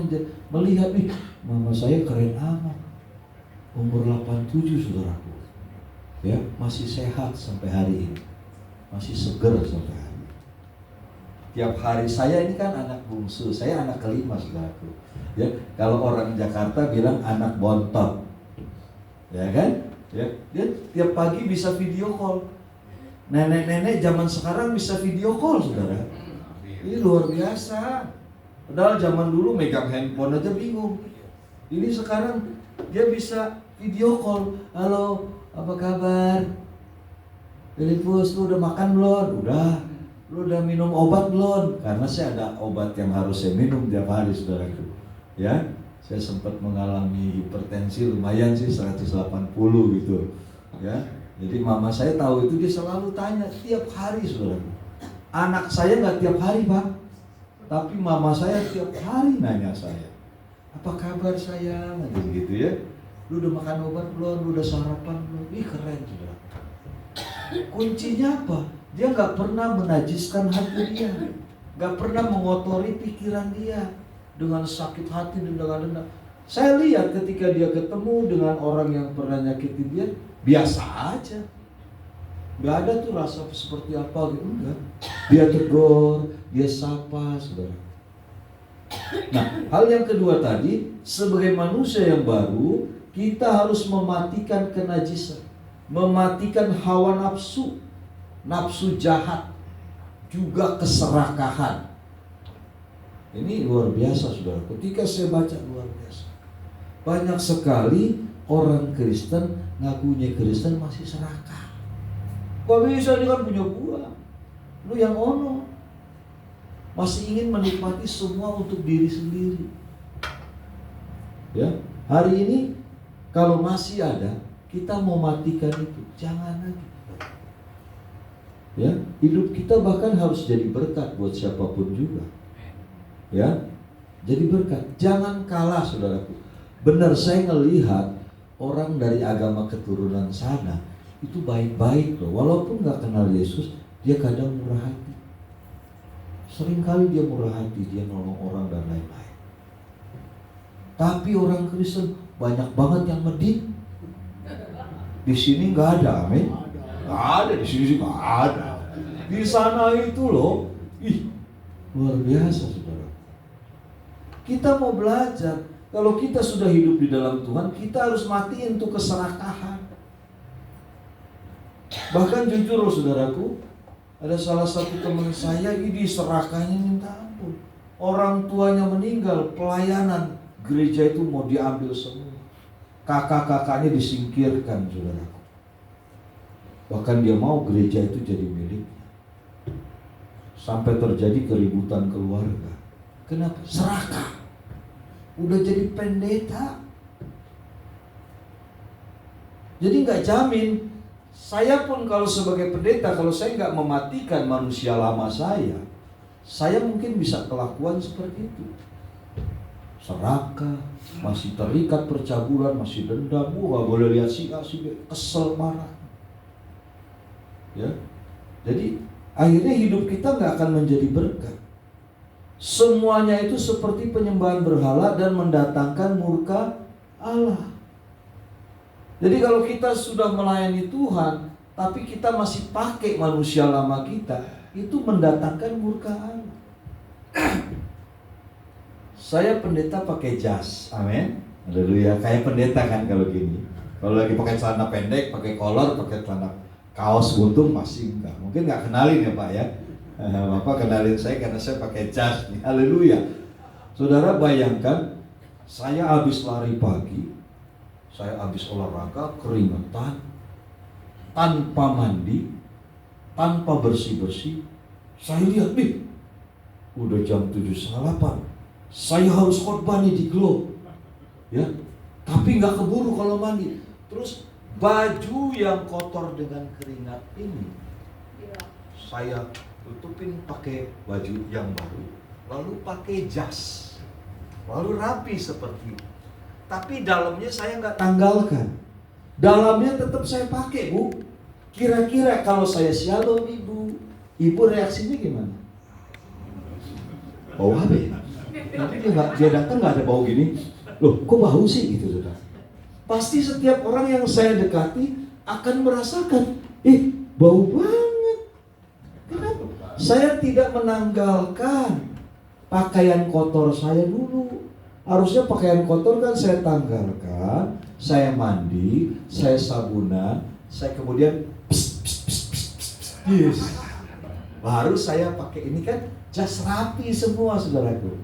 melihat nih, mama saya keren amat. Umur 87, saudaraku. Ya, masih sehat sampai hari ini. Masih seger sampai hari ini. Tiap hari, saya ini kan anak bungsu, saya anak kelima, saudaraku. Ya, kalau orang Jakarta bilang anak bontot. Ya kan? Ya, dia tiap pagi bisa video call. Nenek-nenek zaman sekarang bisa video call, saudara. Ini luar biasa. Padahal zaman dulu megang handphone aja bingung. Ini sekarang dia bisa video call. Halo, apa kabar? Filipus, lu udah makan belum? Udah. Lu udah minum obat belum? Karena saya ada obat yang harus saya minum tiap hari, saudaraku. Ya. Saya sempat mengalami hipertensi lumayan sih 180 gitu, ya. Jadi mama saya tahu itu, dia selalu tanya tiap hari, saudara. Anak saya nggak tiap hari, Pak, tapi mama saya tiap hari nanya saya, apa kabar sayang, gitu ya. Lu udah makan obat belum? Lu udah sarapan belum? Ih keren, saudara. Kuncinya apa? Dia nggak pernah menajiskan hati dia, nggak pernah mengotori pikiran dia dengan sakit hati dan dengan dendam. Saya lihat ketika dia ketemu dengan orang yang pernah nyakitin dia, biasa aja. Gak ada tuh rasa seperti apa gitu, enggak. Dia tegur, dia sapa, saudara. Nah, hal yang kedua tadi, sebagai manusia yang baru, kita harus mematikan kenajisan, mematikan hawa nafsu, nafsu jahat, juga keserakahan. Ini luar biasa, saudara. Ketika saya baca, luar biasa. Banyak sekali orang Kristen ngakunya Kristen masih serakah. Gak bisa, dia kan punya buah. Lu yang ono. Masih ingin menikmati semua untuk diri sendiri. Ya, hari ini kalau masih ada, kita mau matikan itu. Jangan lagi. Ya, hidup kita bahkan harus jadi berkat buat siapapun juga. Ya, jadi berkat. Jangan kalah, saudaraku. Benar, saya ngelihat orang dari agama keturunan sana itu baik-baik loh. Walaupun nggak kenal Yesus, dia kadang murah hati. Seringkali dia murah hati, dia nolong orang dan lain-lain. Tapi orang Kristen banyak banget yang medit. Di sini nggak ada, amin. Nggak ada, di sini sih nggak ada. Di sana itu loh, ih, luar biasa, saudara. Kita mau belajar, kalau kita sudah hidup di dalam Tuhan, kita harus matiin tuh keserakahan. Bahkan jujur loh, saudaraku, ada salah satu teman saya, ini serakahnya minta ampun. Orang tuanya meninggal, pelayanan gereja itu mau diambil semua. Kakak-kakaknya disingkirkan, saudaraku. Bahkan dia mau gereja itu jadi miliknya. Sampai terjadi keributan keluarga. Kenapa? Serakah. Udah jadi pendeta. Jadi nggak jamin. Saya pun kalau sebagai pendeta, kalau saya nggak mematikan manusia lama saya mungkin bisa kelakuan seperti itu. Serakah, masih terikat percabulan, masih dendam, nggak boleh lihat si A, si B, kesel, marah. Ya, jadi akhirnya hidup kita nggak akan menjadi berkat. Semuanya itu seperti penyembahan berhala dan mendatangkan murka Allah. Jadi kalau kita sudah melayani Tuhan, tapi kita masih pakai manusia lama kita, itu mendatangkan murka Allah. Saya pendeta pakai jas, amin. Haleluya, kayak pendeta kan kalau gini. Kalau lagi pakai celana pendek, pakai kolor, pakai celana kaos buntung masih enggak. Mungkin nggak kenalin ya Pak ya. Bapak kenalin saya karena saya pakai jas nih. Haleluya. Saudara bayangkan, saya habis lari pagi, saya habis olahraga, keringetan, tanpa mandi, tanpa bersih-bersih. Saya lihat nih, udah jam 7.30. Saya harus khotbah nih di Globe. Ya, tapi nggak keburu kalau mandi. Terus baju yang kotor dengan keringat ini saya tutupin pakai baju yang baru, lalu pakai jas, lalu rapi seperti itu. Tapi dalamnya saya nggak tanggalkan. Dalamnya tetap saya pakai, Bu. Kira-kira kalau saya shalom ibu reaksinya gimana? Bau apa ya? Nanti dia datang nggak ada bau gini. Loh, kok bau sih gitu, saudara? Pasti setiap orang yang saya dekati akan merasakan, bau banget. Kenapa? Saya tidak menanggalkan pakaian kotor saya dulu. Harusnya pakaian kotor kan saya tanggalkan, saya mandi, saya sabunan, saya kemudian yes. Baru saya pakai ini kan jas rapi semua, saudaraku.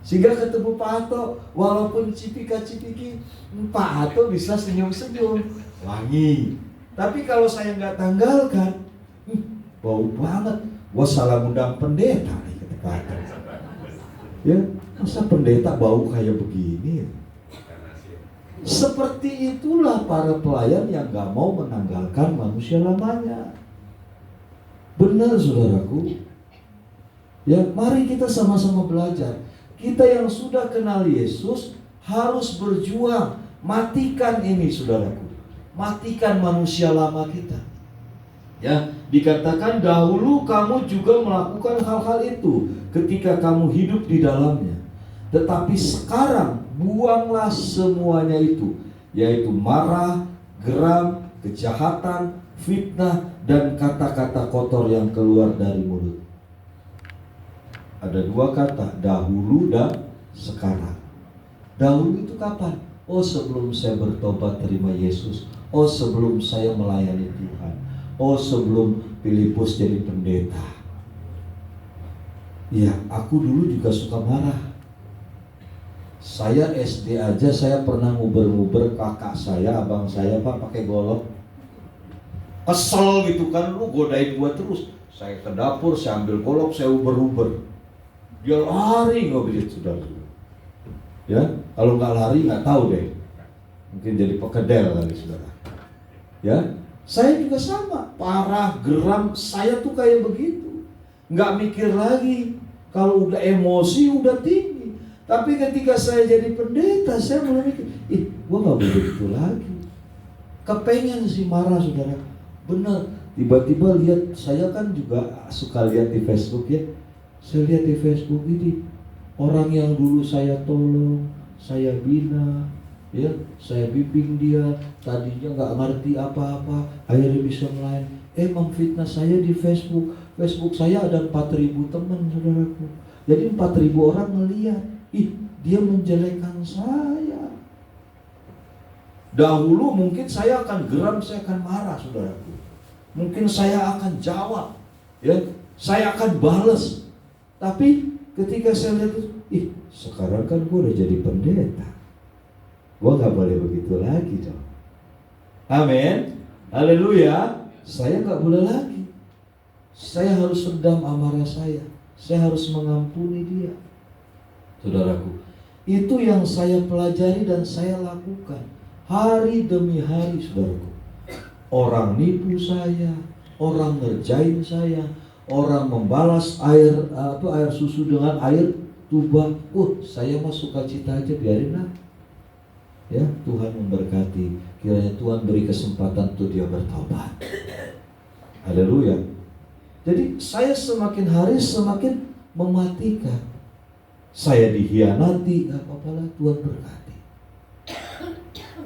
Sehingga ketemu Pak Ato, walaupun cipika-cipiki, Pak Ato bisa senyum-senyum, wangi. Tapi kalau saya nggak tanggalkan, bau banget. Wah, salah undang pendeta nih, kata Pak Ato. Ya, masa pendeta bau kayak begini? Seperti itulah para pelayan yang gak mau menanggalkan manusia lamanya. Benar, saudaraku. Ya, mari kita sama-sama belajar. Kita yang sudah kenal Yesus harus berjuang. Matikan ini, saudaraku. Matikan manusia lama kita. Ya, dikatakan dahulu kamu juga melakukan hal-hal itu ketika kamu hidup di dalamnya. Tetapi sekarang buanglah semuanya itu, yaitu marah, geram, kejahatan, fitnah, dan kata-kata kotor yang keluar dari mulut. Ada dua kata, dahulu dan sekarang. Dahulu itu kapan? Oh, sebelum saya bertobat terima Yesus. Oh, sebelum saya melayani Tuhan. Oh, sebelum Filipus jadi pendeta. Ya, aku dulu juga suka marah. Saya SD aja saya pernah nguber-nguber kakak saya, abang saya, Pak, pakai golok. Kesel gitu kan, lu godain gua terus. Saya ke dapur, saya ambil golok, saya uber-uber. Dia lari nggak bisa, saudara. Ya, kalau nggak lari nggak tahu deh. Mungkin jadi pekedel kali, saudara. Ya, saya juga sama, parah, geram, saya tuh kayak begitu. Nggak mikir lagi, kalau udah emosi udah tinggi. Tapi ketika saya jadi pendeta, saya mulai mikir, gua nggak boleh begitu lagi. Kepengen sih marah, saudara. Benar, tiba-tiba lihat, saya kan juga suka lihat di Facebook ya. Saya lihat di Facebook ini, orang yang dulu saya tolong, saya bina, ya, saya bimbing dia, tadinya nggak ngerti apa-apa, akhirnya bisa melayani. Memfitnah saya di Facebook. Facebook saya ada 4.000 teman, saudaraku. Jadi 4.000 orang melihat, dia menjelekkan saya. Dahulu mungkin saya akan geram, saya akan marah, saudaraku. Mungkin saya akan jawab, ya, saya akan balas. Tapi ketika saya lihat itu, sekarang kan gue udah jadi pendeta, gue gak boleh begitu lagi dong. Amin, haleluya. Saya gak boleh lagi. Saya harus redam amarah saya harus mengampuni dia. Saudaraku, itu yang saya pelajari dan saya lakukan hari demi hari, saudaraku. Orang nipu saya, orang ngerjain saya, orang membalas air susu dengan air tuba. Saya mah sukacita aja, biarin lah. Ya, Tuhan memberkati. Kiranya Tuhan beri kesempatan untuk dia bertobat. Haleluya. Jadi saya semakin hari semakin mematikan. Saya dihianati, gak apa-apa lah, Tuhan berkati.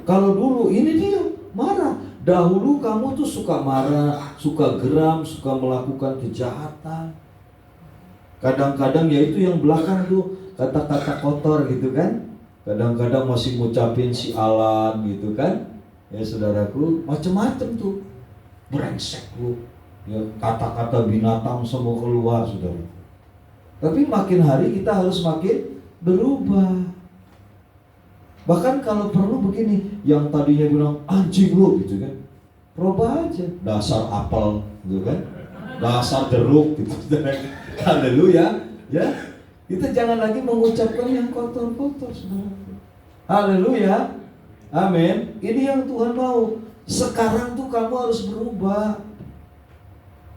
Kalau dulu ini dia marah. Dahulu kamu tuh suka marah, suka geram, suka melakukan kejahatan. Kadang-kadang ya itu yang belakang tuh kata-kata kotor gitu kan. Kadang-kadang masih ngucapin si Alan gitu kan. Ya saudaraku, macam-macam tuh. Brengsek lu. Ya, kata-kata binatang semua keluar, saudara. Tapi makin hari kita harus makin berubah. Bahkan kalau perlu begini, yang tadinya bilang anjing lu gitu kan, rubah aja, dasar apel gitu kan, dasar jeruk gitu. Haleluya, ya. Kita jangan lagi mengucapkan yang kotor-kotor, saudara. Haleluya. Amin. Ini yang Tuhan mau. Sekarang tuh kamu harus berubah.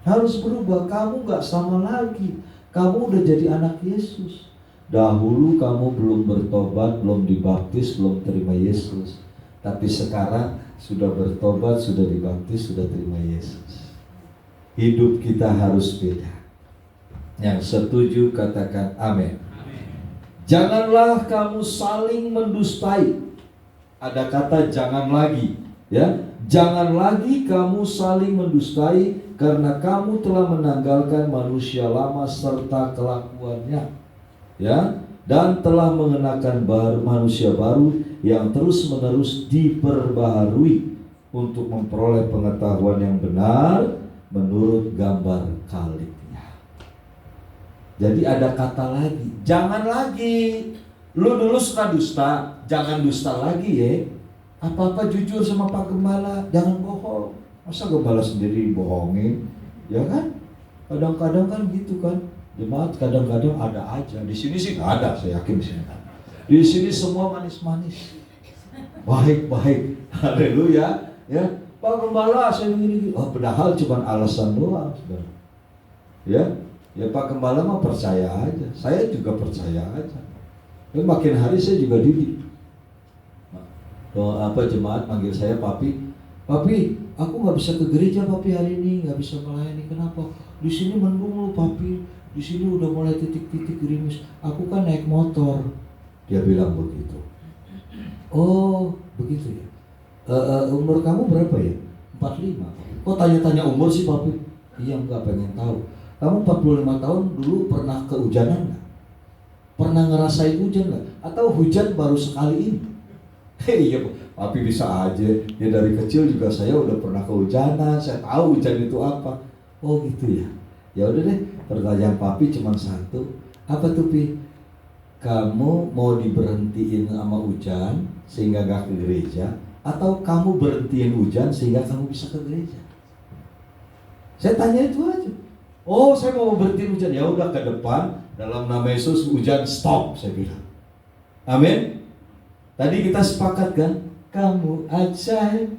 Harus berubah. Kamu gak sama lagi. Kamu udah jadi anak Yesus. Dahulu kamu belum bertobat, belum dibaptis, belum terima Yesus. Tapi sekarang sudah bertobat, sudah dibaptis, sudah terima Yesus. Hidup kita harus beda. Yang setuju katakan amin. Janganlah kamu saling mendustai. Ada kata jangan lagi, ya. Jangan lagi kamu saling mendustai, karena kamu telah menanggalkan manusia lama serta kelakuannya, ya, dan telah mengenakan manusia baru yang terus-menerus diperbaharui untuk memperoleh pengetahuan yang benar menurut gambar kalibnya. Jadi ada kata lagi, jangan lagi. Lu dulu suka dusta, jangan dusta lagi ya. Apa-apa jujur sama Pak Gembala, jangan bohong. Masa Gembala sendiri bohongin? Ya kan? Kadang-kadang kan gitu kan. Jemaat kadang-kadang ada aja. Di sini sih nggak ada, saya yakin di sini. Di sini semua manis-manis, baik-baik. Haleluya. Ya, Pak Gembala saya begini. Oh, padahal cuma alasan doang, saudara. Ya Pak Gembala mah percaya aja. Saya juga percaya aja. Dan makin hari saya juga didik. Jemaat manggil saya papi, papi, aku nggak bisa ke gereja papi hari ini, nggak bisa melayani. Kenapa? Di sini mendung loh papi, di sini udah mulai titik-titik gerimis. Aku kan naik motor. Dia bilang begitu. Oh, begitu ya. Umur kamu berapa ya? 45. Kok tanya-tanya umur sih papi? Iya, nggak pengen tahu. Kamu 45 tahun dulu pernah kehujanan nggak? Pernah ngerasain hujan nggak? Atau hujan baru sekali ini? Iya, papi bisa aja. Ya dari kecil juga saya udah pernah kehujanan. Saya tahu hujan itu apa. Oh gitu ya. Ya udah deh. Pertanyaan papi cuma satu. Apa tuh pi? Kamu mau diberhentiin sama hujan sehingga gak ke gereja, atau kamu berhentiin hujan sehingga kamu bisa ke gereja? Saya tanya itu aja. Oh, saya mau berhentiin hujan. Ya udah ke depan. Dalam nama Yesus hujan stop, saya bilang. Amin. Tadi kita sepakat kan? Kamu ajaib,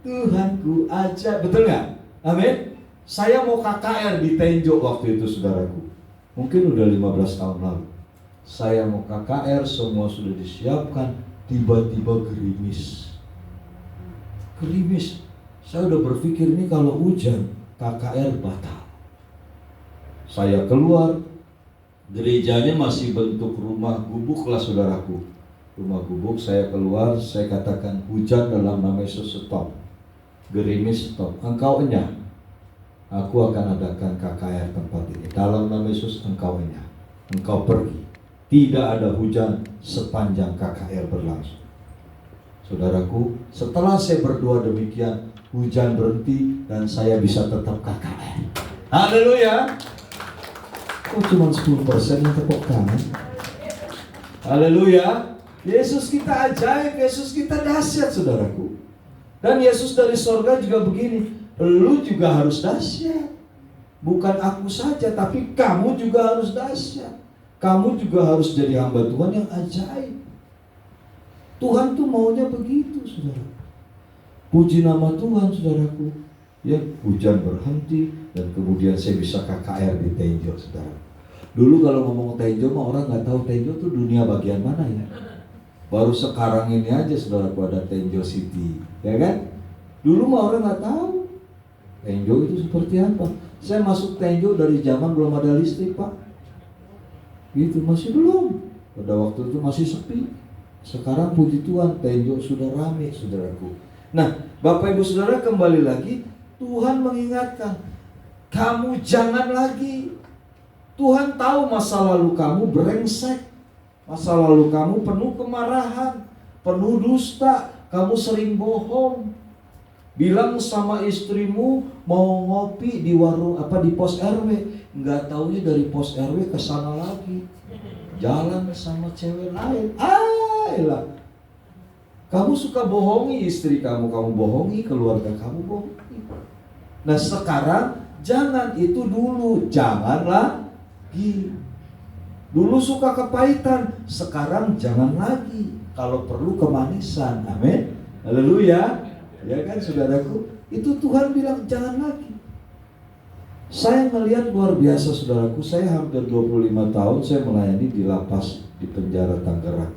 Tuhanku ajaib. Betul gak? Amin. Saya mau KKR di Tenjo waktu itu, saudaraku. Mungkin udah 15 tahun lalu. Saya mau KKR, semua sudah disiapkan. Tiba-tiba gerimis. Gerimis. Saya udah berpikir ini kalau hujan, KKR batal. Saya keluar. Gerejanya masih bentuk rumah gubuk lah, saudaraku. Rumah gubuk, saya keluar, saya katakan hujan dalam nama Yesus stop. Gerimis stop. Engkau enyah. Aku akan adakan KKR tempat ini. Dalam nama Yesus engkau enyah. Engkau pergi. Tidak ada hujan sepanjang KKR berlangsung. Saudaraku, setelah saya berdoa demikian, hujan berhenti dan saya bisa tetap KKR. Haleluya. Kok cuma 10% yang tepuk tangan? Haleluya. Yesus kita ajaib, Yesus kita dahsyat, saudaraku. Dan Yesus dari sorga juga begini, lu juga harus dahsyat. Bukan aku saja, tapi kamu juga harus dahsyat. Kamu juga harus jadi hamba Tuhan yang ajaib. Tuhan tuh maunya begitu, saudara. Puji nama Tuhan, saudaraku. Ya, hujan berhenti dan kemudian saya bisa KKR di Tenjo, saudara. Dulu kalau ngomong Tenjo mah orang nggak tahu Tenjo tuh dunia bagian mana ya. Baru sekarang ini aja, saudaraku, ada Tenjo City, ya kan? Dulu mah orang nggak tahu Tenjo itu seperti apa. Saya masuk Tenjo dari zaman belum ada listrik, Pak. Gitu, masih belum. Pada waktu itu masih sepi. Sekarang puji Tuhan Tenjo sudah ramai, saudaraku. Nah, Bapak Ibu Saudara, kembali lagi Tuhan mengingatkan, kamu jangan lagi. Tuhan tahu masa lalu kamu brengsek. Masa lalu kamu penuh kemarahan, penuh dusta, kamu sering bohong. Bilang sama istrimu mau ngopi di warung di pos RW, nggak taunya dari pos RW ke sana lagi. Jalan sama cewek lain. Ayolah. Kamu suka bohongi istri kamu bohongi keluarga kamu bohongi. Nah sekarang jangan itu dulu, jangan lagi. Dulu suka kepahitan, sekarang jangan lagi. kalau perlu kemanisan. Amin. Haleluya. Ya kan saudaraku, itu Tuhan bilang jangan lagi. Saya melihat luar biasa saudaraku, saya hampir 25 tahun saya melayani di lapas di penjara Tangerang.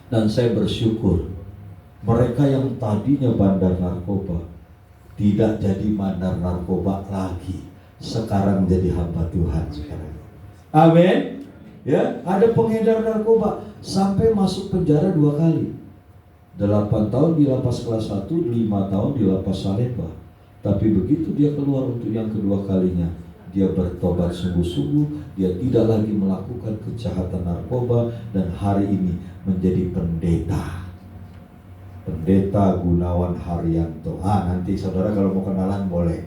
Dan saya bersyukur mereka yang tadinya bandar narkoba tidak jadi bandar narkoba lagi. Sekarang jadi hamba Tuhan sekarang. Amin. Ya, ada pengedar narkoba sampai masuk penjara 2 kali. 8 tahun di lapas kelas 1, 5 tahun di lapas Salemba. Tapi begitu dia keluar untuk yang kedua kalinya, dia bertobat sungguh-sungguh, dia tidak lagi melakukan kejahatan narkoba, dan hari ini menjadi pendeta. Pendeta Gunawan Haryanto. Nanti saudara kalau mau kenalan boleh.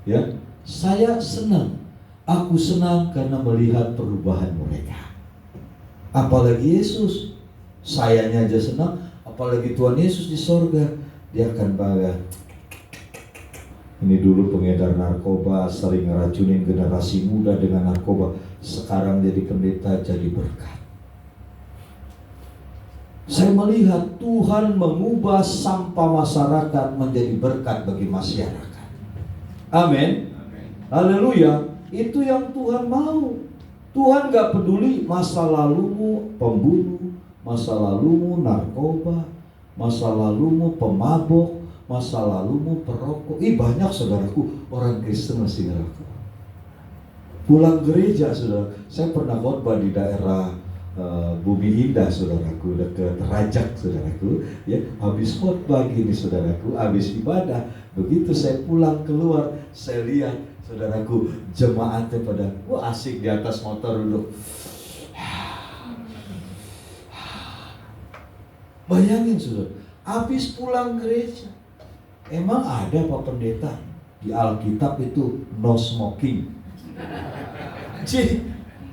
Ya, saya senang. Aku senang karena melihat perubahan mereka. Apalagi Yesus, sayanya aja senang. Apalagi Tuhan Yesus di sorga, dia akan bangga. Ini dulu pengedar narkoba, sering ngeracunin generasi muda dengan narkoba, sekarang jadi pendeta, jadi berkat. Saya melihat Tuhan mengubah sampah masyarakat menjadi berkat bagi masyarakat. Amin. Haleluya. Itu yang Tuhan mau. Tuhan gak peduli masa lalumu pembunuh, masa lalumu narkoba, masa lalumu pemabok, masa lalumu perokok. Banyak saudaraku orang Kristen masih ngerokok. Pulang gereja saudara, saya pernah khotbah di daerah Bumi Indah saudaraku, dekat Rajak saudaraku. Ya, habis khotbah gini saudaraku, habis ibadah, begitu saya pulang keluar, saya lihat saudaraku jemaatnya pada asik di atas motor duduk. Bayangin saudara, habis pulang gereja. Emang ada Pak Pendeta di Alkitab itu no smoking?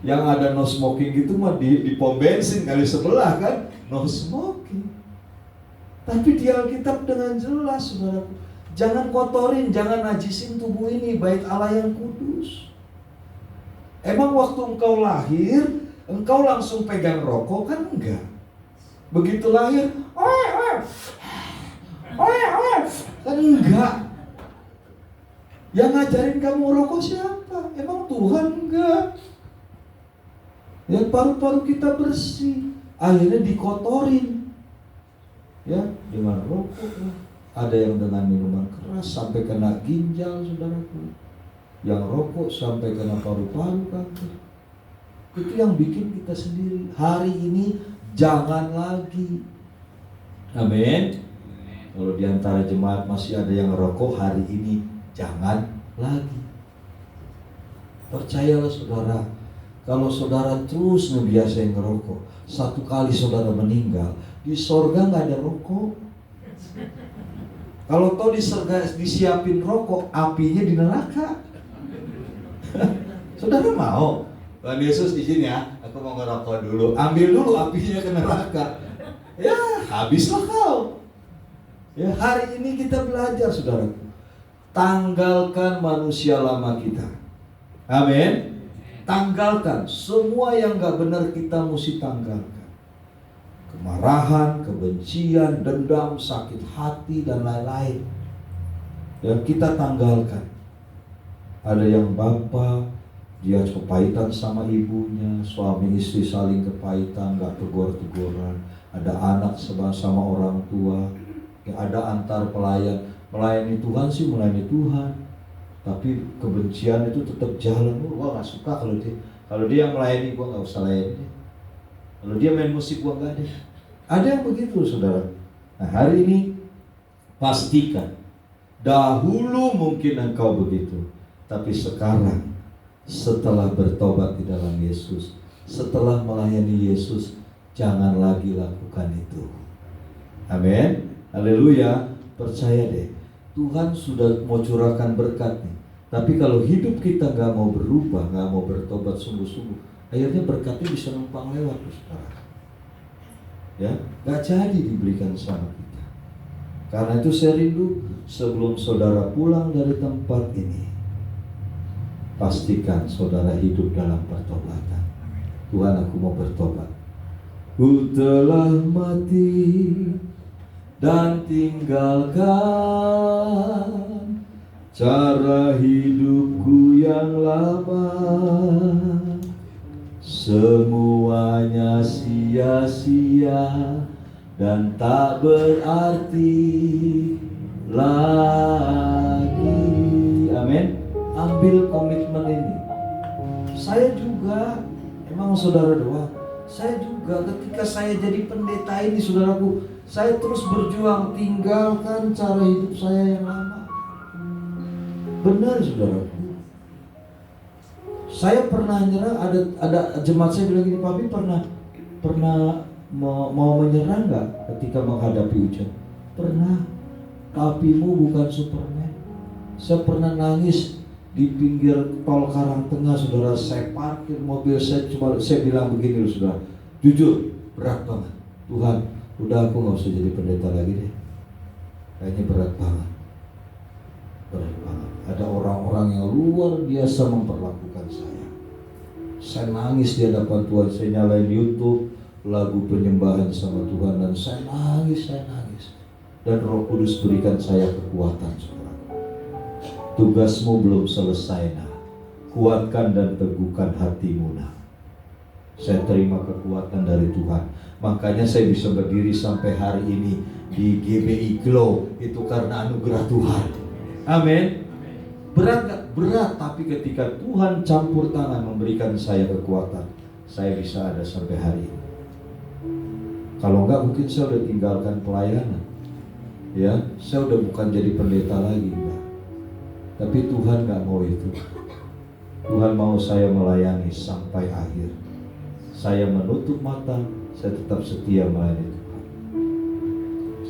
Yang ada no smoking itu mah di pom bensin kali sebelah kan, no smoking. Tapi di Alkitab dengan jelas saudaraku, jangan kotorin, jangan najisin tubuh ini, bait Allah yang kudus. Emang waktu engkau lahir, engkau langsung pegang rokok kan? Enggak. Begitu lahir, kan enggak. Yang ngajarin kamu rokok siapa? Emang Tuhan? Enggak. Ya, paru-paru kita bersih, akhirnya dikotorin. Ya, dengan rokok lah. Ada yang dengan minuman keras sampai kena ginjal saudaraku. Yang rokok sampai kena paru-paru kanker. Itu yang bikin kita sendiri. Hari ini jangan lagi. Amin. Kalau di antara jemaat masih ada yang ngerokok, hari ini jangan lagi. Percayalah saudara, kalau saudara terus ngebiasain ngerokok, satu kali saudara meninggal, di sorga nggak ada rokok. Kalau tau di sorga disiapin rokok, apinya di neraka. Saudara mau? Tuhan Yesus izin ya, aku mau ngerokok dulu. Ambil dulu apinya ke neraka. Ya, habislah kau. Ya, hari ini kita belajar saudaraku, tanggalkan manusia lama kita. Amin. Tanggalkan semua yang gak benar, kita mesti tanggalkan. Kemarahan, kebencian, dendam, sakit hati dan lain-lain. Ya, kita tanggalkan. Ada yang bapak, dia kepahitan sama ibunya, suami istri saling kepahitan, gak tegur-teguran. Ada anak sama orang tua. Ya, ada antar pelayan, melayani Tuhan sih melayani Tuhan, tapi kebencian itu tetap jalan. Gua nggak suka kalau dia yang melayani, gua nggak usah layani. Kalau dia main musik, gua nggak ada. Ada yang begitu saudara. Nah, hari ini pastikan, dahulu mungkin engkau begitu, tapi sekarang setelah bertobat di dalam Yesus, setelah melayani Yesus, jangan lagi lakukan itu. Amin. Haleluya. Percaya deh, Tuhan sudah mau curahkan berkat nih. Tapi kalau hidup kita gak mau berubah, gak mau bertobat sungguh-sungguh, akhirnya berkatnya bisa numpang lewat saudara. Ya, gak jadi diberikan sama kita. Karena itu saya rindu sebelum saudara pulang dari tempat ini, pastikan saudara hidup dalam pertobatan. Tuhan, aku mau bertobat. Ku telah mati dan tinggalkan cara hidupku yang lama. Semuanya sia-sia dan tak berarti lagi. Amin. Ambil komitmen ini. Saya juga, emang saudara doang, saya juga ketika saya jadi pendeta ini, saudaraku, saya terus berjuang tinggalkan cara hidup saya yang lama. Benar saudaraku. Saya pernah nyerah, ada jemaat saya bilang gini, Papi pernah mau menyerah nggak ketika menghadapi ujian? Pernah. Papimu bukan Superman. Saya pernah nangis di pinggir tol Karangtengah, saudara. Saya parkir mobil, saya bilang begini, saudara. Jujur, berat banget. Tuhan, udah aku nggak usah jadi pendeta lagi deh. Kayaknya berat banget. Berat banget. Ada orang-orang yang luar biasa memperlakukan saya. Saya nangis di hadapan Tuhan. Saya nyalain YouTube lagu penyembahan sama Tuhan dan saya nangis. Dan Roh Kudus berikan saya kekuatan, saudara. Tugasmu belum selesai, nah. Kuatkan dan teguhkan hatimu, nah. Saya terima kekuatan dari Tuhan. Makanya saya bisa berdiri sampai hari ini di GBI Glow. Itu karena anugerah Tuhan. Amin. Berat gak? Berat. Tapi ketika Tuhan campur tangan memberikan saya kekuatan, saya bisa ada sampai hari ini. Kalau enggak mungkin saya udah tinggalkan pelayanan. Ya, saya udah bukan jadi pendeta lagi, enggak. Tapi Tuhan gak mau itu. Tuhan mau saya melayani sampai akhir. Saya menutup mata, saya tetap setia melayani Tuhan.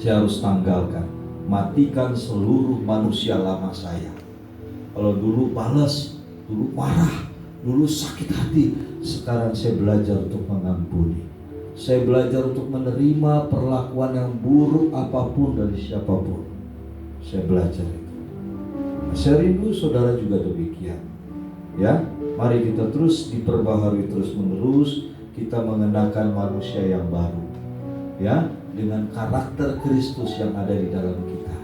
Saya harus tanggalkan, matikan seluruh manusia lama saya. Kalau dulu balas, dulu marah, dulu sakit hati, sekarang saya belajar untuk mengampuni. Saya belajar untuk menerima perlakuan yang buruk apapun dari siapapun. Saya belajar itu. Saya rindu saudara juga demikian. Ya, mari kita terus diperbaharui terus menerus. Kita mengenakan manusia yang baru. Ya, dengan karakter Kristus yang ada di dalam kita.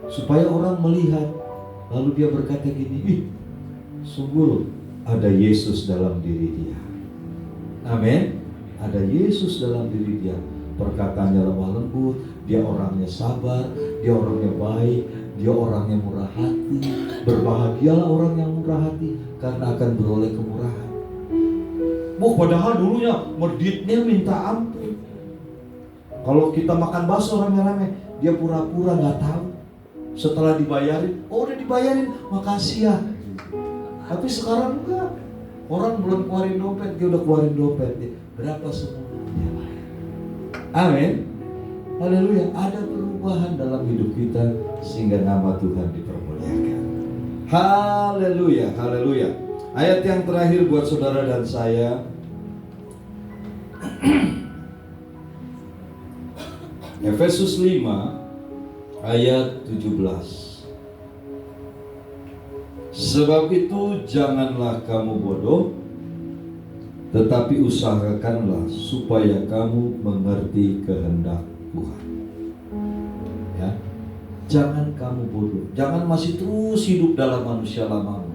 Supaya orang melihat, lalu dia berkata gini, sungguh ada Yesus dalam diri dia. Amin. Ada Yesus dalam diri dia. Perkataannya lemah lembut, dia orangnya sabar, dia orangnya baik, dia orangnya murah hati. Berbahagialah orang yang murah hati karena akan beroleh kemurahan. Padahal dulunya meditnya minta ampun. Kalau kita makan bakso rame-rame, dia pura-pura gak tahu. Setelah dibayarin, udah dibayarin, makasih ya. Tapi sekarang enggak. Orang belum keluarin dompet, dia udah keluarin dompet. Berapa semuanya? Amin. Haleluya. Ada perubahan dalam hidup kita sehingga nama Tuhan dipermuliakan. Haleluya, haleluya. Ayat yang terakhir buat saudara dan saya. Efesus 5 ayat 17. Sebab itu janganlah kamu bodoh, tetapi usahakanlah supaya kamu mengerti kehendak Tuhan. Ya, jangan kamu bodoh, jangan masih terus hidup dalam manusia lamamu.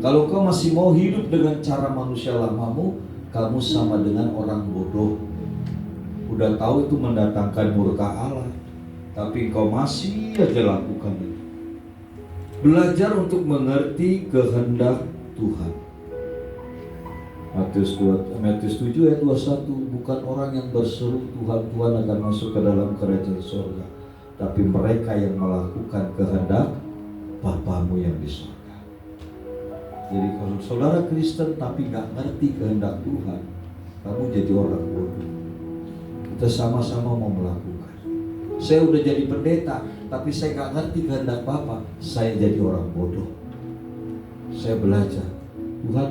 Kalau kau masih mau hidup dengan cara manusia lamamu, kamu sama dengan orang bodoh. Udah tahu itu mendatangkan murka Allah, tapi kau masih aja lakukan itu. Belajar untuk mengerti kehendak Tuhan. Matius 7 ayat 21, bukan orang yang berseru Tuhan, Tuhan akan masuk ke dalam kerajaan surga, tapi mereka yang melakukan kehendak Bapamu yang di surga. Jadi kalau saudara Kristen tapi gak ngerti kehendak Tuhan, kamu jadi orang bodoh. Kita sama-sama mau melakukan. Saya udah jadi pendeta, tapi saya gak ngerti kehendak Bapa, saya jadi orang bodoh. Saya belajar, Tuhan,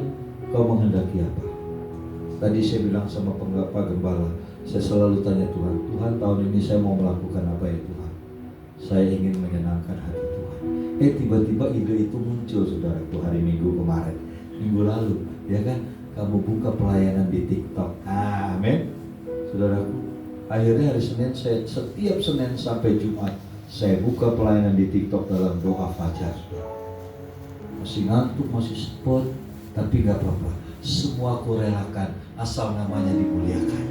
kau menghendaki apa? Tadi saya bilang sama Pak Gembala, saya selalu tanya Tuhan, Tuhan tahun ini saya mau melakukan apa ya Tuhan? Saya ingin menyenangkan hati Tuhan. Tiba-tiba ide itu muncul saudaraku hari Minggu kemarin, minggu lalu, ya kan? Kamu buka pelayanan di TikTok, amin. Saudaraku, akhirnya hari Senin, setiap Senin sampai Jumat saya buka pelayanan di TikTok dalam doa fajar. Masih ngantuk, masih spot, tapi gak apa-apa. Semua aku relakan asal namanya dimuliakan.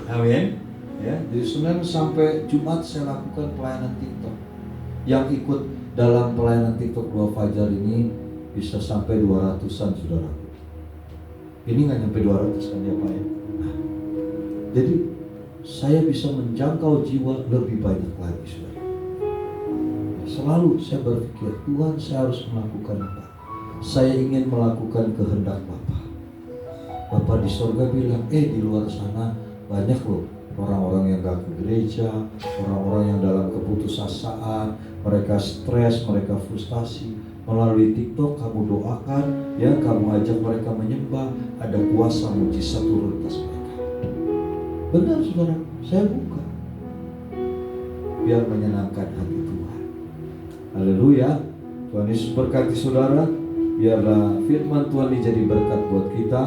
Amin. Ya, dari Senin sampai Jumat saya lakukan pelayanan TikTok. Yang ikut dalam pelayanan TikTok doa fajar ini bisa sampai 200-an, saudara. Ini nggak nyampe 200 kan ya Pak ya? Nah, jadi saya bisa menjangkau jiwa lebih banyak lagi, saudara. Selalu saya berpikir, Tuhan, saya harus melakukan apa? Saya ingin melakukan kehendak Bapa. Bapa di surga bilang, di luar sana banyak loh orang-orang yang gak ke gereja, orang-orang yang dalam keputusasaan, mereka stres, mereka frustasi. Melalui TikTok kamu doakan, ya kamu ajak mereka menyembah, ada kuasa mujizat turun atas mereka. Benar saudara, saya buka biar menyenangkan hati Tuhan. Haleluya. Tuhan Yesus berkati saudara. Biarlah firman Tuhan ini jadi berkat buat kita.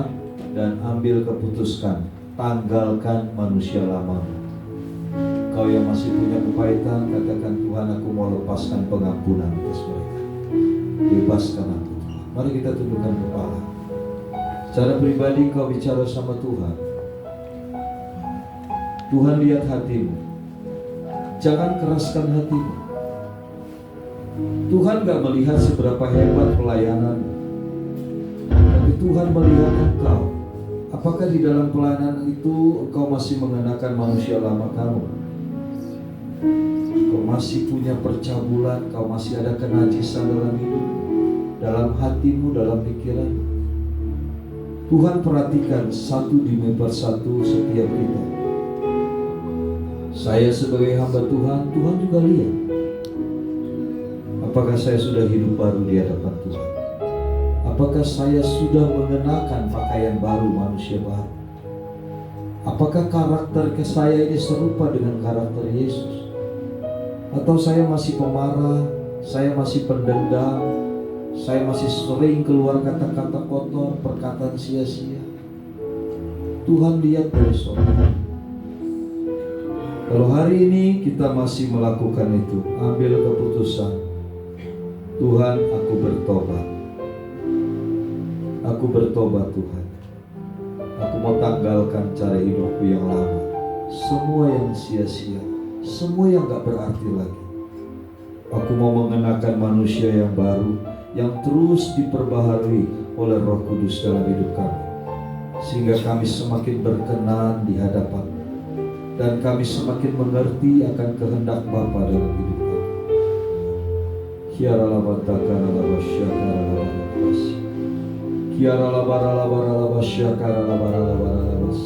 Dan ambil keputuskan, tanggalkan manusia lamamu. Kau yang masih punya kepahitan, katakan, Tuhan, aku mau lepaskan pengampunan atas mereka. Bebaskan aku, Tuhan. Mari kita tundukkan kepala. Secara pribadi kau bicara sama Tuhan. Tuhan lihat hatimu. Jangan keraskan hatimu. Tuhan gak melihat seberapa hebat pelayananmu, tapi Tuhan melihat engkau. Apakah di dalam pelayanan itu engkau masih mengenakan manusia lama kamu? Kau masih punya percabulan, kau masih ada kenajisan dalam hidup, dalam hatimu, dalam pikiran. Tuhan perhatikan satu demi persatu setiap kita. Saya sebagai hamba Tuhan, Tuhan juga lihat. Apakah saya sudah hidup baru di hadapan Tuhan? Apakah saya sudah mengenakan pakaian baru, manusia baru? Apakah karakter saya ini serupa dengan karakter Yesus? Atau saya masih pemarah, saya masih pendendam, saya masih sering keluar kata-kata kotor, perkataan sia-sia? Tuhan lihat dari sorga. Kalau hari ini kita masih melakukan itu, ambil keputusan. Tuhan, aku bertobat. Aku bertobat Tuhan. Aku mau tanggalkan cara hidupku yang lama. Semua yang sia-sia, semua yang gak berarti lagi. Aku mau mengenakan manusia yang baru, yang terus diperbaharui oleh Roh Kudus dalam hidup kami, sehingga kami semakin berkenan di hadapan, dan kami semakin mengerti akan kehendak Bapa dalam hidup kami. Kiara labataka labasyakara labasyakara Kiara labara labara labasyakara labara labara labas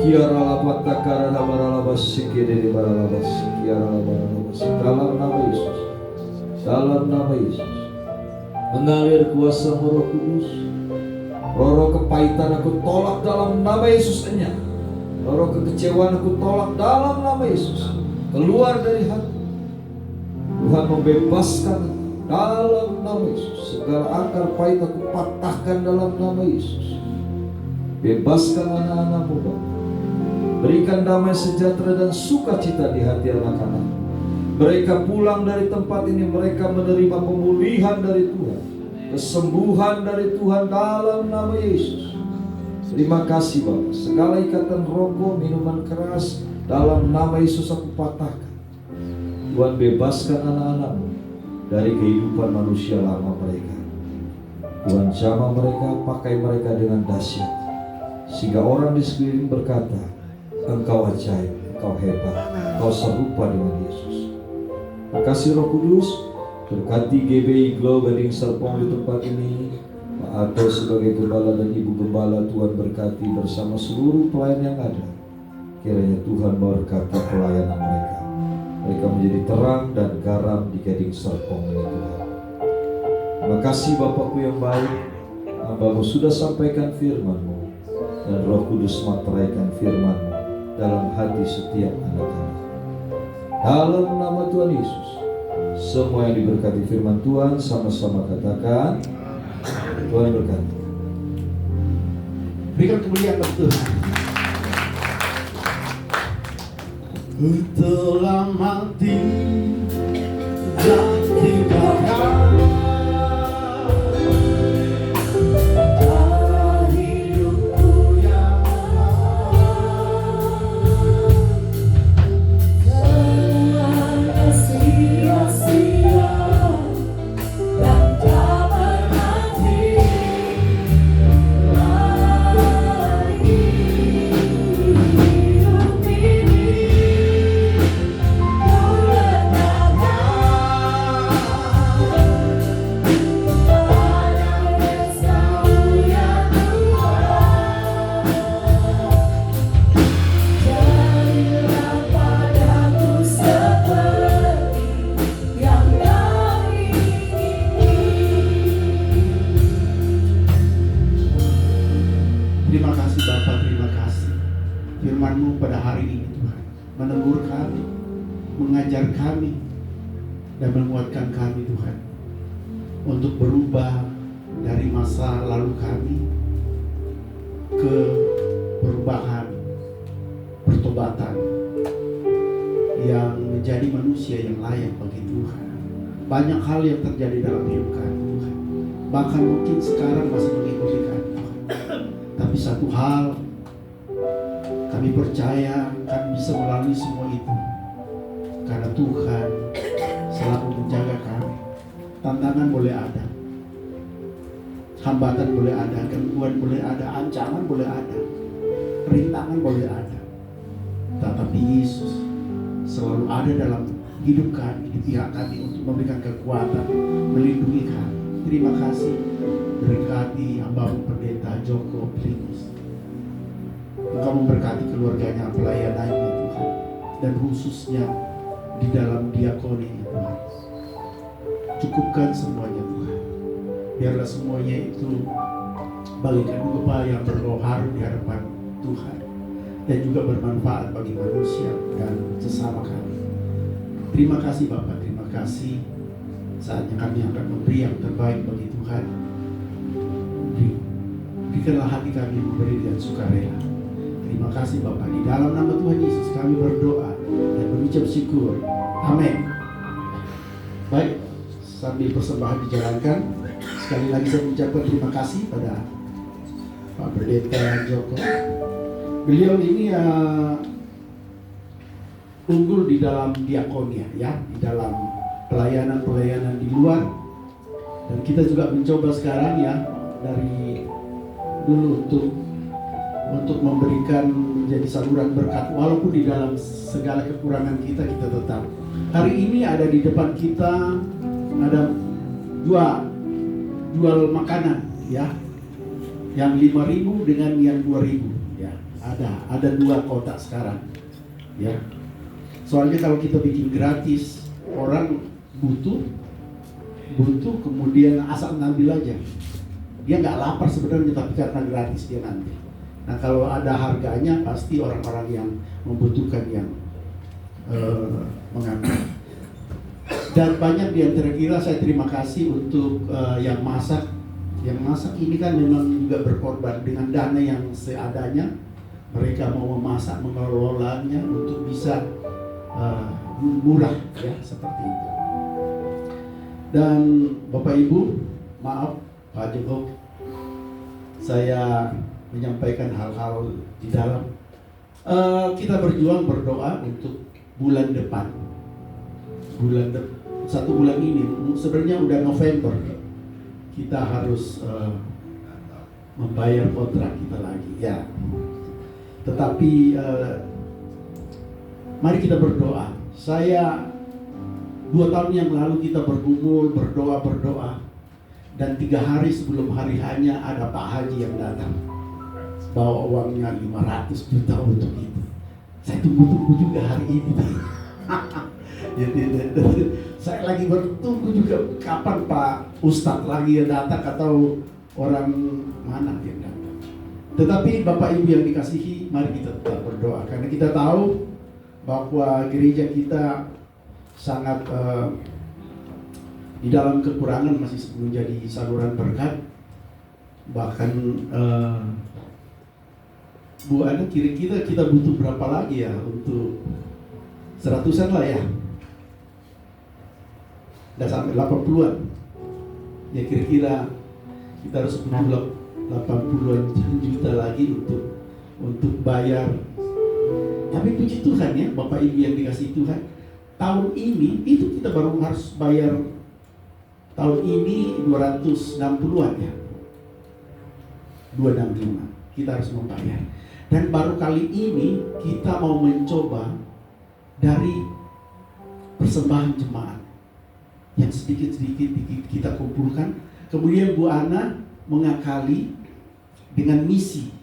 Kiara labatakara labara labasikede labara labas Kiara labara labas. Dalam nama Yesus, dalam nama Yesus, mengalir kuasa Roh Kudus. Roh kepahitan aku tolak dalam nama Yesus. Roh kekecewaan aku tolak dalam nama Yesus. Keluar dari hati. Tuhan membebaskan dalam nama Yesus. Segala akar pahit aku patahkan dalam nama Yesus. Bebaskan anak-anakmu, Bapa. Berikan damai sejahtera dan sukacita di hati anak-anak. Mereka pulang dari tempat ini, mereka menerima pemulihan dari Tuhan, kesembuhan dari Tuhan dalam nama Yesus. Terima kasih Bapa. Segala ikatan rokok, minuman keras, dalam nama Yesus aku patahkan. Tuhan, bebaskan anak-anakmu dari kehidupan manusia lama mereka. Tuhan, jamah mereka, pakai mereka dengan dahsyat, sehingga orang di sekeliling berkata, Engkau ajaib, Engkau hebat, Engkau serupa dengan Yesus. Terima kasih Roh Kudus. Berkati GBI Glow Gading Serpong di tempat ini. Pak Ato sebagai gembala dan Ibu Gembala, Tuhan berkati bersama seluruh pelayan yang ada. Kiranya Tuhan berkati pelayanan mereka. Mereka menjadi terang dan garam di Gading Serpong ini Tuhan. Terima kasih Bapakku yang baik. Hamba-Mu sudah sampaikan firman-Mu, dan Roh Kudus materaikan firman-Mu dalam hati setiap anak-anak. Dalam nama Tuhan Yesus, semua yang diberkati firman Tuhan sama-sama katakan, Tuhan berkati. Berikan kemuliaan bagi Tuhan. Ku telah mati dan dibakar dalam hidupku yang Semuanya sia-sia dan tak berarti lagi. Hidup ini ku letakkan pada Yesus yang Tuhan. Jadilah padaku seperti yang Kau ingini. Terima kasih Bapa, terima kasih firman-Mu pada hari ini Tuhan, menegur kami, mengajar kami, dan menguatkan kami Tuhan, untuk berubah dari masa lalu kami ke perubahan, pertobatan yang menjadi manusia yang layak bagi Tuhan. Banyak hal yang terjadi dalam hidup kami Tuhan, bahkan mungkin sekarang masih mengikuti kami Tuhan. Tapi satu hal, kami percaya kami bisa melalui semua itu karena Tuhan selalu menjaga kami. Tantangan boleh ada, hambatan boleh ada, gangguan boleh ada, ancaman boleh ada, rintangan boleh ada, tetapi Yesus selalu ada dalam hidup kami, di pihak kami untuk memberikan kekuatan, melindungi kami. Terima kasih, berkati hamba-Mu Pendeta Joko Primus. Engkau memberkati keluarganya, pelayanannya Tuhan, dan khususnya di dalam diakoni Tuhan. Cukupkan semuanya Tuhan. Biarlah semuanya itu bagikan upah yang berroh harum di hadapan Tuhan, dan juga bermanfaat bagi manusia dan sesama kami. Terima kasih Bapak, terima kasih. Saatnya kami akan memberi yang terbaik bagi Tuhan. Berikanlah hati kami memberi dengan sukarela. Terima kasih Bapak, di dalam nama Tuhan Yesus kami berdoa dan mengucap syukur. Amin. Baik, sambil persembahan dijalankan, sekali lagi saya mengucapkan terima kasih pada Pak Pendeta Joko. Beliau ini unggul di dalam diakonia, ya, di dalam pelayanan-pelayanan di luar. Dan kita juga mencoba sekarang ya dari dulu untuk memberikan menjadi saluran berkat, walaupun di dalam segala kekurangan kita tetap. Hari ini ada di depan kita ada jual makanan, ya, yang 5.000 dengan yang 2.000, ya. Ada 2 kotak sekarang, ya. Soalnya kalau kita bikin gratis, orang butuh kemudian asal ngambil aja. Dia nggak lapar sebenarnya, tapi karena gratis dia ngambil. Nah, kalau ada harganya pasti orang-orang yang membutuhkan yang mengambil. Dan banyak di antara kita, saya terima kasih untuk yang masak. Yang masak ini kan memang juga berkorban dengan dana yang seadanya. Mereka mau memasak, mengelolanya untuk bisa murah, ya, seperti itu. Dan Bapak Ibu, maaf Pak Joko, saya menyampaikan hal-hal di dalam. Kita berjuang berdoa untuk bulan depan. Satu bulan ini, sebenarnya udah November, kita harus membayar kontrak kita lagi, ya. Tetapi mari kita berdoa. Saya 2 tahun yang lalu kita bergumul, berdoa, dan 3 hari sebelum hari hanya ada Pak Haji yang datang, bawa uangnya 500 juta untuk itu. Saya tunggu-tunggu juga hari ini. Saya lagi bertunggu juga kapan Pak Ustadz lagi yang datang atau orang mana yang datang. Tetapi Bapak Ibu yang dikasihi, mari kita tetap berdoa, karena kita tahu bahwa gereja kita sangat di dalam kekurangan, masih menjadi saluran berkat. Bahkan Bu Ana, kira-kira kita butuh berapa lagi ya untuk seratusan lah ya. Udah sampai 80-an. Ya kira-kira kita harus butuh 80-an juta lagi untuk bayar. Tapi puji Tuhan ya, Bapak Ibu yang dikasih Tuhan, tahun ini itu kita baru harus bayar, tahun ini 260-an ya, 265 kita harus membayar. Dan baru kali ini kita mau mencoba dari persembahan jemaat yang sedikit-sedikit kita kumpulkan. Kemudian Bu Ana mengakali dengan misi.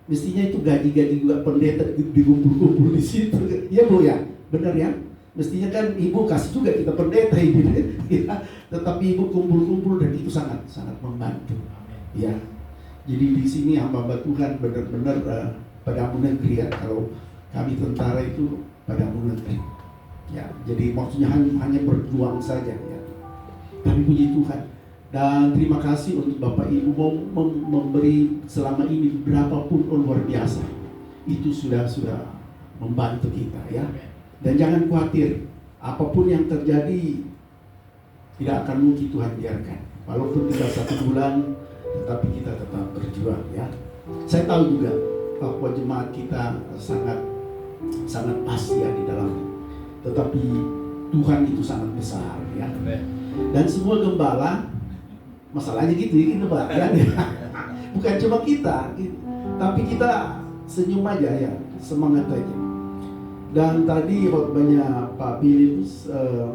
Mestinya itu gaji-gaji juga pendeta dikumpul-kumpul di situ. Ya Bu ya, benar ya. Mestinya kan Ibu kasih juga kita pendeta ini. Ya. Tetapi Ibu kumpul-kumpul dan itu sangat membantu. Ya. Jadi di sini hamba-hamba Tuhan benar-benar padamu negeri ya. Kalau kami tentara itu padamu negeri. Ya, jadi maksudnya hanya berjuang saja ya. Tapi puji Tuhan. Dan terima kasih untuk Bapak Ibu memberi selama ini berapapun luar biasa. Itu sudah membantu kita ya. Dan jangan khawatir, apapun yang terjadi tidak akan mungkin Tuhan biarkan. Walaupun tinggal 1 bulan, tetapi kita tetap berjuang ya. Saya tahu juga bahwa jemaat kita sangat pasti ya di dalamnya. Tetapi Tuhan itu sangat besar ya. Dan semua gembala, masalahnya gitu ya gembala ya. Bukan cuma kita, tapi kita senyum aja ya, semangat aja. Dan tadi khotbahnya Pak Philips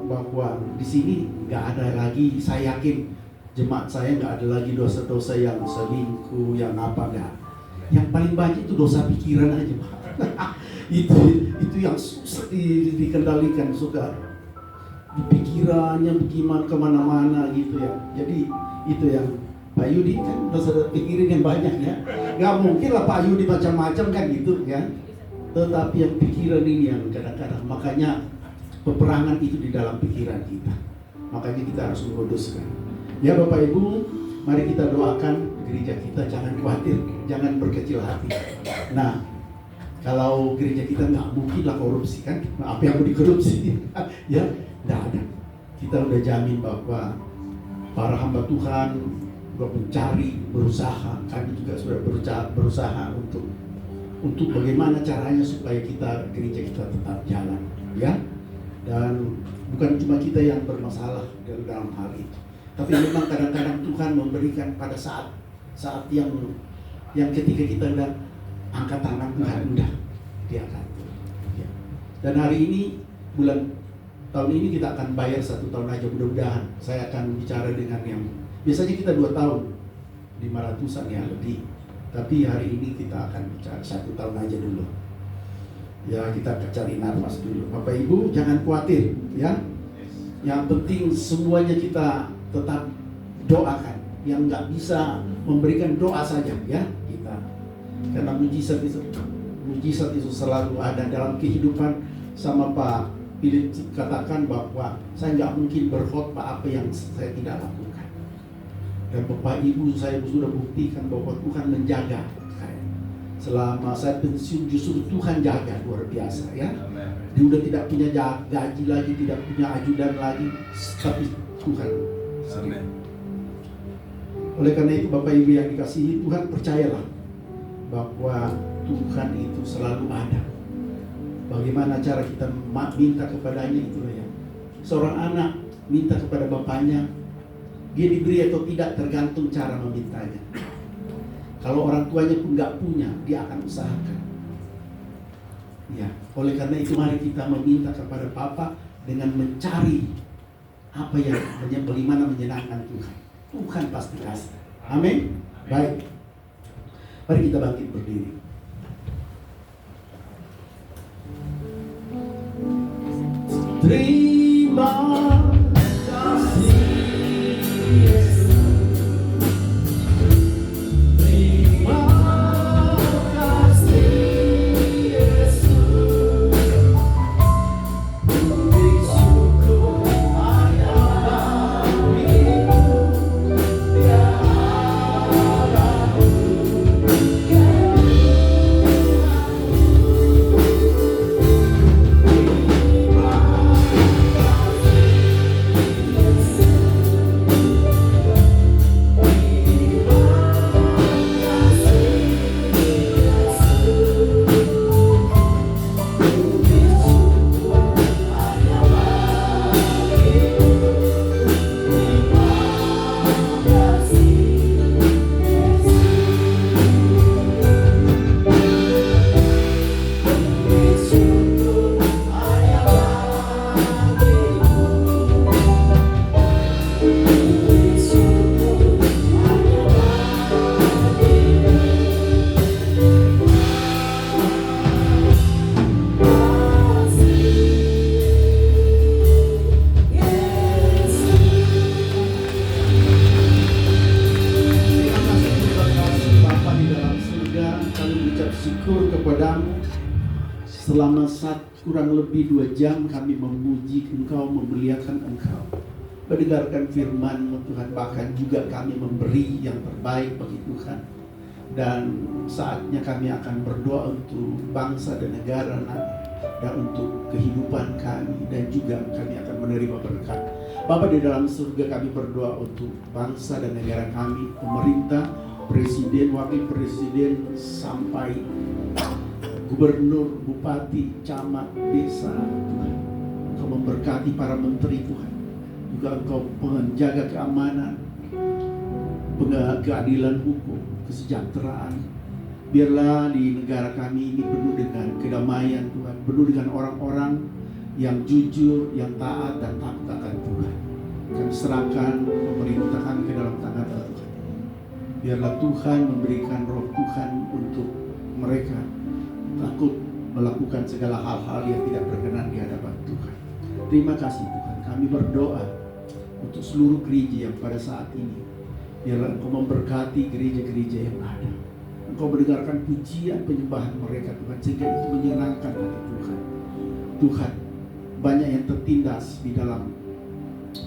bahwa di sini nggak ada lagi, saya yakin jemaat saya nggak ada lagi dosa-dosa yang selingkuh, yang apa nggak. Yang paling banyak itu dosa pikiran aja Pak. itu yang susah dikendalikan, suka di pikirannya bagaimana kemana-mana gitu ya. Jadi itu yang Pak Yudi kan dosa pikiran yang banyak ya. Nggak mungkin lah Pak Yudi macam-macam kan gitu ya. Tetapi yang pikiran ini yang kadang-kadang, makanya peperangan itu di dalam pikiran kita. Makanya kita harus menguduskan. Ya Bapak Ibu, mari kita doakan gereja kita, jangan khawatir, jangan berkecil hati. Nah, kalau gereja kita nggak mungkin lah korupsi kan, apa yang mau dikorupsi? Ya, nggak ada. Kita udah jamin bahwa para hamba Tuhan mencari, berusaha, kami juga sudah berusaha untuk bagaimana caranya supaya gereja kita tetap jalan, ya. Dan bukan cuma kita yang bermasalah dalam hal itu, tapi memang kadang-kadang Tuhan memberikan pada saat yang ketika kita udah angkat tangan, Tuhan udah dia akan. Ya. Dan hari ini tahun ini kita akan bayar 1 tahun aja, mudah-mudahan. Saya akan bicara dengan yang biasanya kita 2 tahun 500-an ya lebih. Tapi hari ini kita akan bicara 1 tahun aja dulu. Ya, kita cari nafas dulu. Bapak Ibu jangan khawatir ya. Yang penting semuanya kita tetap doakan. Yang nggak bisa memberikan doa saja ya kita. Karena mujizat itu selalu ada dalam kehidupan. Sama Pak Philips katakan bahwa saya nggak mungkin berkhotbah apa yang saya tidak lakukan. Dan Bapak Ibu saya sudah buktikan bahwa Tuhan menjaga saya. Selama saya pensiun justru Tuhan jaga luar biasa ya. Dia udah tidak punya gaji lagi, tidak punya ajudan lagi, tapi Tuhan sendiri. Oleh karena itu Bapak Ibu yang dikasihi Tuhan, percayalah bahwa Tuhan itu selalu ada. Bagaimana cara kita minta kepadanya itulah ya. Seorang anak minta kepada bapaknya, dia diberi atau tidak tergantung cara memintanya. Kalau orang tuanya pun nggak punya, dia akan usahakan. Ya, oleh karena itu mari kita meminta kepada Bapa dengan mencari apa yang bagaimana menyenangkan Tuhan. Tuhan pasti kasih. Amin. Baik. Mari kita bangkit berdiri. Terima kasih. kurang lebih 2 jam kami memuji Engkau, memuliakan Engkau, mendengarkan firman-Mu Tuhan, bahkan juga kami memberi yang terbaik bagi Tuhan. Dan saatnya kami akan berdoa untuk bangsa dan negara dan untuk kehidupan kami, dan juga kami akan menerima berkat. Bapa di dalam surga, kami berdoa untuk bangsa dan negara kami, pemerintah, presiden, wakil presiden, sampai gubernur, bupati, camat, desa. Tuhan, Engkau memberkati para menteri Tuhan, juga Engkau menjaga keamanan, keadilan hukum, kesejahteraan. Biarlah di negara kami ini penuh dengan kedamaian Tuhan, penuh dengan orang-orang yang jujur, yang taat dan takut akan Tuhan. Kami serahkan pemerintahan ke dalam tangan Tuhan. Biarlah Tuhan memberikan roh Tuhan untuk mereka takut melakukan segala hal-hal yang tidak berkenan di hadapan Tuhan. Terima kasih Tuhan. Kami berdoa untuk seluruh gereja yang pada saat ini. Biarlah Engkau memberkati gereja-gereja yang ada. Engkau mendengarkan pujian penyembahan mereka Tuhan, sehingga itu menyenangkan hati Tuhan. Tuhan, banyak yang tertindas di dalam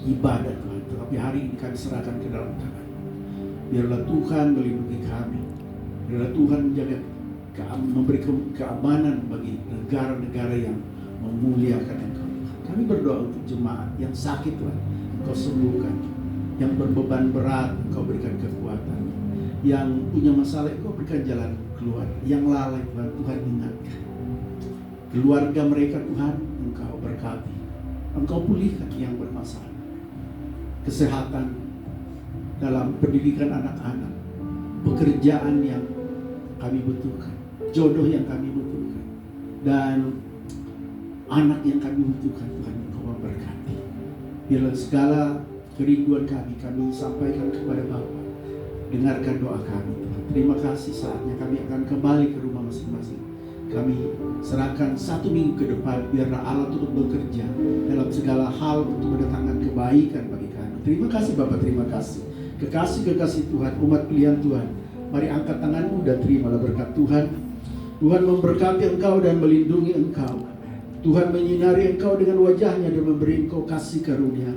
ibadah Tuhan, tetapi hari ini kami serahkan ke dalam tangan. Biarlah Tuhan melindungi kami. Biarlah Tuhan menjaga, memberi keamanan bagi negara-negara yang memuliakan Engkau. Kami berdoa untuk jemaat yang sakit Tuhan, Engkau sembuhkan. Yang berbeban berat, Engkau berikan kekuatan. Yang punya masalah, Engkau berikan jalan keluar. Yang lalai Tuhan, Tuhan ingatkan. Keluarga mereka Tuhan, Engkau berkati. Engkau pulihkan yang bermasalah. Kesehatan dalam pendidikan anak-anak, pekerjaan yang kami butuhkan, jodoh yang kami butuhkan, dan anak yang kami butuhkan Tuhan, Engkau memberkati. Biarlah segala kerinduan kami sampaikan kepada Bapa. Dengarkan doa kami Tuhan. Terima kasih, saatnya kami akan kembali ke rumah masing-masing. Kami serahkan 1 minggu ke depan, biarlah Allah turut bekerja dalam segala hal untuk mendatangkan kebaikan bagi kami. Terima kasih Bapa, terima kasih. Kekasih-kekasih Tuhan, umat pilihan Tuhan, mari angkat tanganmu dan terimalah berkat Tuhan. Tuhan memberkati engkau dan melindungi engkau. Tuhan menyinari engkau dengan wajahnya dan memberi engkau kasih karunia.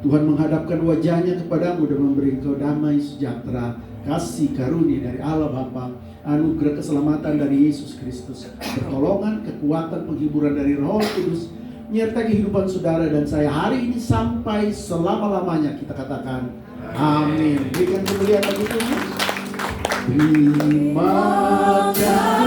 Tuhan menghadapkan wajahnya kepadamu dan memberi engkau damai sejahtera, kasih karunia dari Allah Bapa, anugerah keselamatan dari Yesus Kristus, pertolongan, kekuatan, penghiburan dari Roh Kudus, menyertai kehidupan saudara dan saya hari ini sampai selama-lamanya. Kita katakan amin. Berikan kemuliaan bagi Tuhan. Terima kasih.